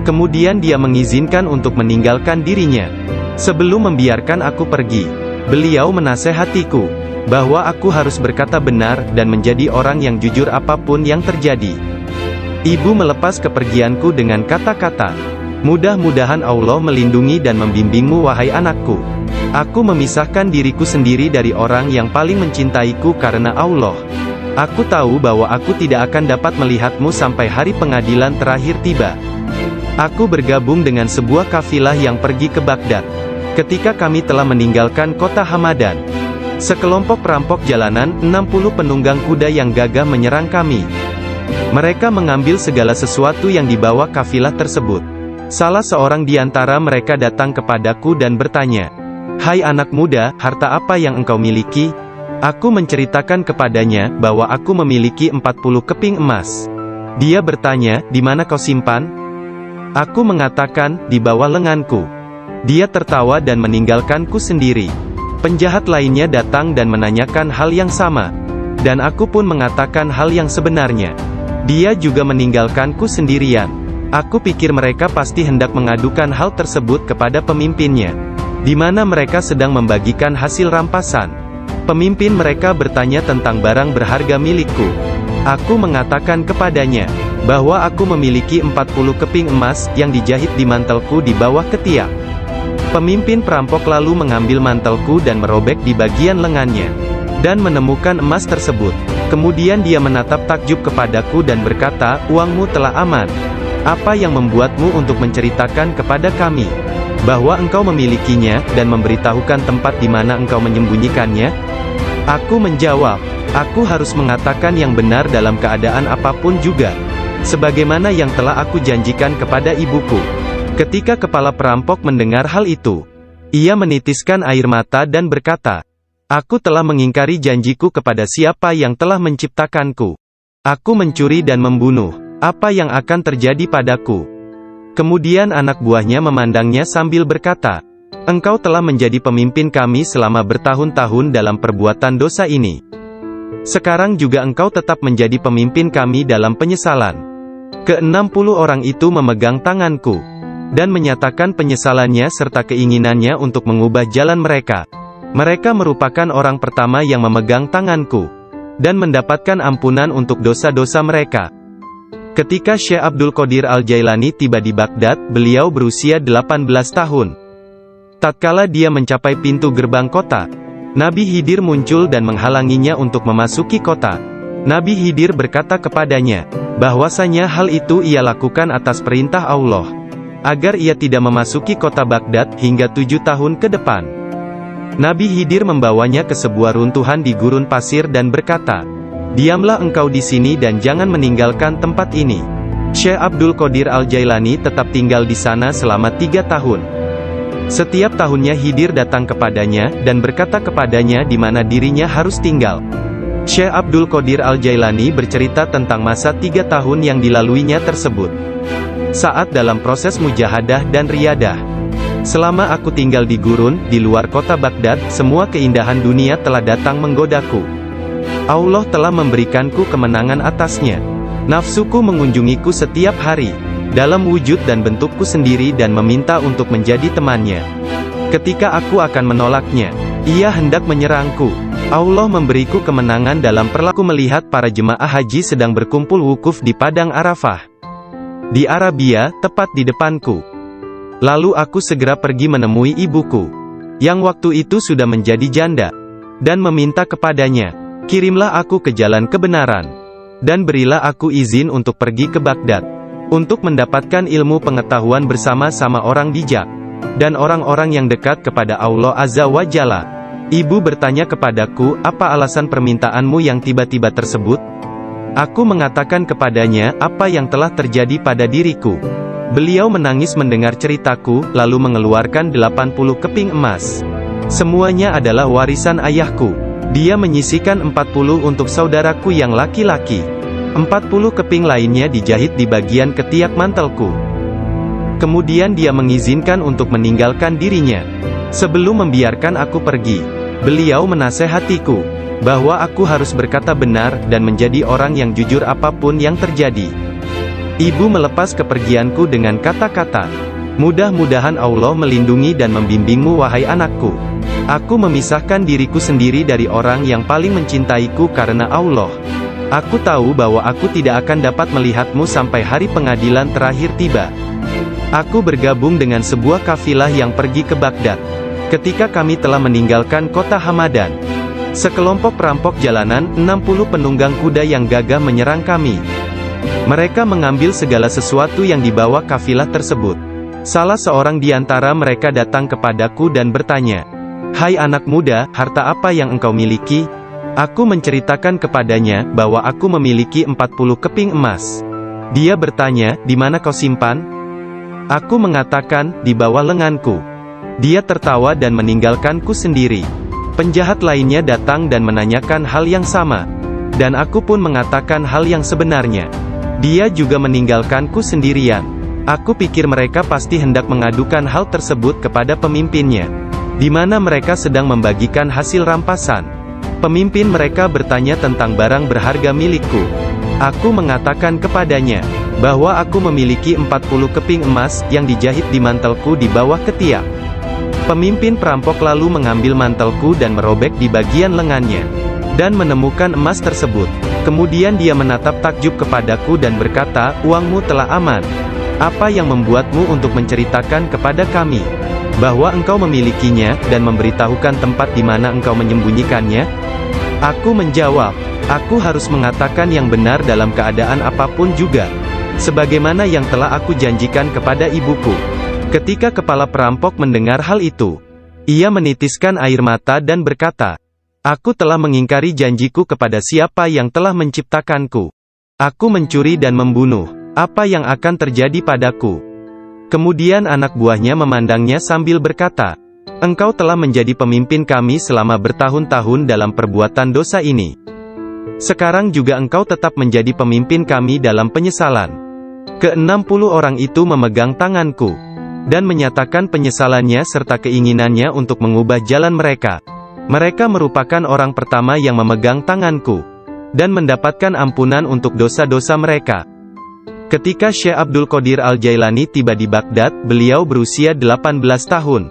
Kemudian dia mengizinkan untuk meninggalkan dirinya. Sebelum membiarkan aku pergi, beliau menasehatiku, bahwa aku harus berkata benar, dan menjadi orang yang jujur apapun yang terjadi. Ibu melepas kepergianku dengan kata-kata, "Mudah-mudahan Allah melindungi dan membimbingmu wahai anakku. Aku memisahkan diriku sendiri dari orang yang paling mencintaiku karena Allah. Aku tahu bahwa aku tidak akan dapat melihatmu sampai hari pengadilan terakhir tiba." Aku bergabung dengan sebuah kafilah yang pergi ke Baghdad. Ketika kami telah meninggalkan kota Hamadan, sekelompok perampok jalanan, 60 penunggang kuda yang gagah menyerang kami. Mereka mengambil segala sesuatu yang dibawa kafilah tersebut. Salah seorang di antara mereka datang kepadaku dan bertanya, "Hai anak muda, harta apa yang engkau miliki?" Aku menceritakan kepadanya bahwa aku memiliki 40 keping emas. Dia bertanya, "Di mana kau simpan?" Aku mengatakan, "Di bawah lenganku." Dia tertawa dan meninggalkanku sendiri. Penjahat lainnya datang dan menanyakan hal yang sama, dan aku pun mengatakan hal yang sebenarnya. Dia juga meninggalkanku sendirian. Aku pikir mereka pasti hendak mengadukan hal tersebut kepada pemimpinnya, di mana mereka sedang membagikan hasil rampasan. Pemimpin mereka bertanya tentang barang berharga milikku. Aku mengatakan kepadanya, bahwa aku memiliki 40 keping emas, yang dijahit di mantelku di bawah ketiak. Pemimpin perampok lalu mengambil mantelku dan merobek di bagian lengannya, dan menemukan emas tersebut. Kemudian dia menatap takjub kepadaku dan berkata, "Uangmu telah aman. Apa yang membuatmu untuk menceritakan kepada kami bahwa engkau memilikinya, dan memberitahukan tempat di mana engkau menyembunyikannya?" Aku menjawab, "Aku harus mengatakan yang benar dalam keadaan apapun juga, sebagaimana yang telah aku janjikan kepada ibuku." Ketika kepala perampok mendengar hal itu, ia menitiskan air mata dan berkata, "Aku telah mengingkari janjiku kepada siapa yang telah menciptakanku. Aku mencuri dan membunuh. Apa yang akan terjadi padaku?" Kemudian anak buahnya memandangnya sambil berkata, "Engkau telah menjadi pemimpin kami selama bertahun-tahun dalam perbuatan dosa ini. Sekarang juga engkau tetap menjadi pemimpin kami dalam penyesalan." Ke-60 orang itu memegang tanganku, dan menyatakan penyesalannya serta keinginannya untuk mengubah jalan mereka. Mereka merupakan orang pertama yang memegang tanganku, dan mendapatkan ampunan untuk dosa-dosa mereka. Ketika Syekh Abdul Qadir Al-Jailani tiba di Baghdad, beliau berusia 18 tahun. Tatkala dia mencapai pintu gerbang kota, Nabi Khidir muncul dan menghalanginya untuk memasuki kota. Nabi Khidir berkata kepadanya, bahwasanya hal itu ia lakukan atas perintah Allah, agar ia tidak memasuki kota Baghdad hingga 7 tahun ke depan. Nabi Khidir membawanya ke sebuah runtuhan di gurun pasir dan berkata, "Diamlah engkau di sini dan jangan meninggalkan tempat ini." Syekh Abdul Qadir Al-Jailani tetap tinggal di sana selama 3 tahun. Setiap tahunnya Khidir datang kepadanya, dan berkata kepadanya di mana dirinya harus tinggal. Syekh Abdul Qadir Al-Jailani bercerita tentang masa 3 tahun yang dilaluinya tersebut. Saat dalam proses mujahadah dan riyadah. "Selama aku tinggal di gurun, di luar kota Baghdad, semua keindahan dunia telah datang menggodaku. Allah telah memberikanku kemenangan atasnya. Nafsuku mengunjungiku setiap hari. dalam wujud dan bentukku sendiri dan meminta untuk menjadi temannya. Ketika aku akan menolaknya, ia hendak menyerangku. Allah memberiku kemenangan dalam perlaku melihat para jemaah haji sedang berkumpul wukuf di Padang Arafah. Di Arabia, tepat di depanku. Lalu aku segera pergi menemui ibuku, yang waktu itu sudah menjadi janda, dan meminta kepadanya, kirimlah aku ke jalan kebenaran, dan berilah aku izin untuk pergi ke Baghdad, untuk mendapatkan ilmu pengetahuan bersama-sama orang bijak, dan orang-orang yang dekat kepada Allah Azza wa Jalla. Ibu bertanya kepadaku, apa alasan permintaanmu yang tiba-tiba tersebut? Aku mengatakan kepadanya, apa yang telah terjadi pada diriku. Beliau menangis mendengar ceritaku, lalu mengeluarkan 80 keping emas. Semuanya adalah warisan ayahku. Dia menyisihkan 40 untuk saudaraku yang laki-laki. 40 keping lainnya dijahit di bagian ketiak mantelku. Kemudian dia mengizinkan untuk meninggalkan dirinya. Sebelum membiarkan aku pergi, beliau menasehatiku bahwa aku harus berkata benar dan menjadi orang yang jujur apapun yang terjadi. Ibu melepas kepergianku dengan kata-kata, mudah-mudahan Allah melindungi dan membimbingmu wahai anakku. Aku memisahkan diriku sendiri dari orang yang paling mencintaiku karena Allah. Aku tahu bahwa aku tidak akan dapat melihatmu sampai hari pengadilan terakhir tiba. Aku bergabung dengan sebuah kafilah yang pergi ke Baghdad. Ketika kami telah meninggalkan kota Hamadan, sekelompok perampok jalanan, 60 penunggang kuda yang gagah menyerang kami. Mereka mengambil segala sesuatu yang dibawa kafilah tersebut. Salah seorang di antara mereka datang kepadaku dan bertanya, "Hai anak muda, harta apa yang engkau miliki?" Aku menceritakan kepadanya bahwa aku memiliki 40 keping emas. Dia bertanya, "Di mana kau simpan?" Aku mengatakan, "Di bawah lenganku." Dia tertawa dan meninggalkanku sendiri. Penjahat lainnya datang dan menanyakan hal yang sama, dan aku pun mengatakan hal yang sebenarnya. Dia juga meninggalkanku sendirian. Aku pikir mereka pasti hendak mengadukan hal tersebut kepada pemimpinnya, di mana mereka sedang membagikan hasil rampasan. Pemimpin mereka bertanya tentang barang berharga milikku. Aku mengatakan kepadanya bahwa aku memiliki 40 keping emas yang dijahit di mantelku di bawah ketiak. Pemimpin perampok lalu mengambil mantelku dan merobek di bagian lengannya, dan menemukan emas tersebut. Kemudian dia menatap takjub kepadaku dan berkata, "Uangmu telah aman. Apa yang membuatmu untuk menceritakan kepada kami bahwa engkau memilikinya, dan memberitahukan tempat di mana engkau menyembunyikannya?" Aku menjawab, "Aku harus mengatakan yang benar dalam keadaan apapun juga, sebagaimana yang telah aku janjikan kepada ibuku." Ketika kepala perampok mendengar hal itu, ia menitiskan air mata dan berkata, "Aku telah mengingkari janjiku kepada siapa yang telah menciptakanku. Aku mencuri dan membunuh. Apa yang akan terjadi padaku?" Kemudian anak buahnya memandangnya sambil berkata, "Engkau telah menjadi pemimpin kami selama bertahun-tahun dalam perbuatan dosa ini. Sekarang juga engkau tetap menjadi pemimpin kami dalam penyesalan." Ke-60 orang itu memegang tanganku, dan menyatakan penyesalannya serta keinginannya untuk mengubah jalan mereka. Mereka merupakan orang pertama yang memegang tanganku, dan mendapatkan ampunan untuk dosa-dosa mereka. Ketika Syekh Abdul Qadir Al-Jailani tiba di Baghdad, beliau berusia 18 tahun.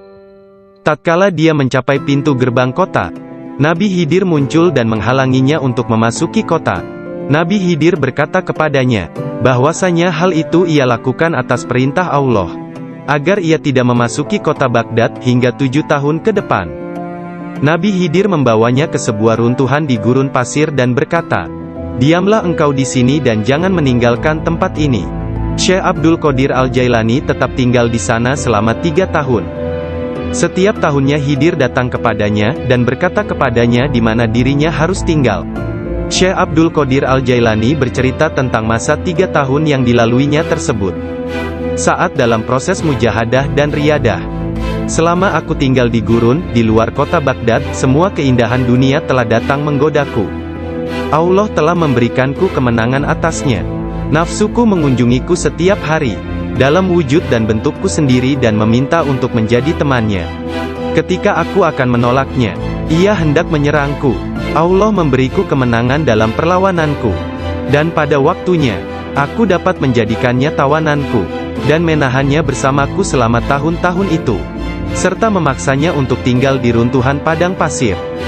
Tatkala dia mencapai pintu gerbang kota, Nabi Khidir muncul dan menghalanginya untuk memasuki kota. Nabi Khidir berkata kepadanya, bahwasanya hal itu ia lakukan atas perintah Allah, agar ia tidak memasuki kota Baghdad hingga 7 tahun ke depan. Nabi Khidir membawanya ke sebuah runtuhan di gurun pasir dan berkata, "Diamlah engkau di sini dan jangan meninggalkan tempat ini." Syekh Abdul Qadir Al-Jailani tetap tinggal di sana selama 3 tahun. Setiap tahunnya Khidir datang kepadanya, dan berkata kepadanya di mana dirinya harus tinggal. Syekh Abdul Qadir Al-Jailani bercerita tentang masa 3 tahun yang dilaluinya tersebut. Saat dalam proses mujahadah dan riyadah. "Selama aku tinggal di gurun, di luar kota Baghdad, semua keindahan dunia telah datang menggodaku. Allah telah memberikanku kemenangan atasnya. Nafsuku mengunjungiku setiap hari, dalam wujud dan bentukku sendiri dan meminta untuk menjadi temannya. Ketika aku akan menolaknya, ia hendak menyerangku. Allah memberiku kemenangan dalam perlawananku. Dan pada waktunya, Aku dapat menjadikannya tawananku, dan menahannya bersamaku selama tahun-tahun itu, serta memaksanya untuk tinggal di runtuhan padang pasir.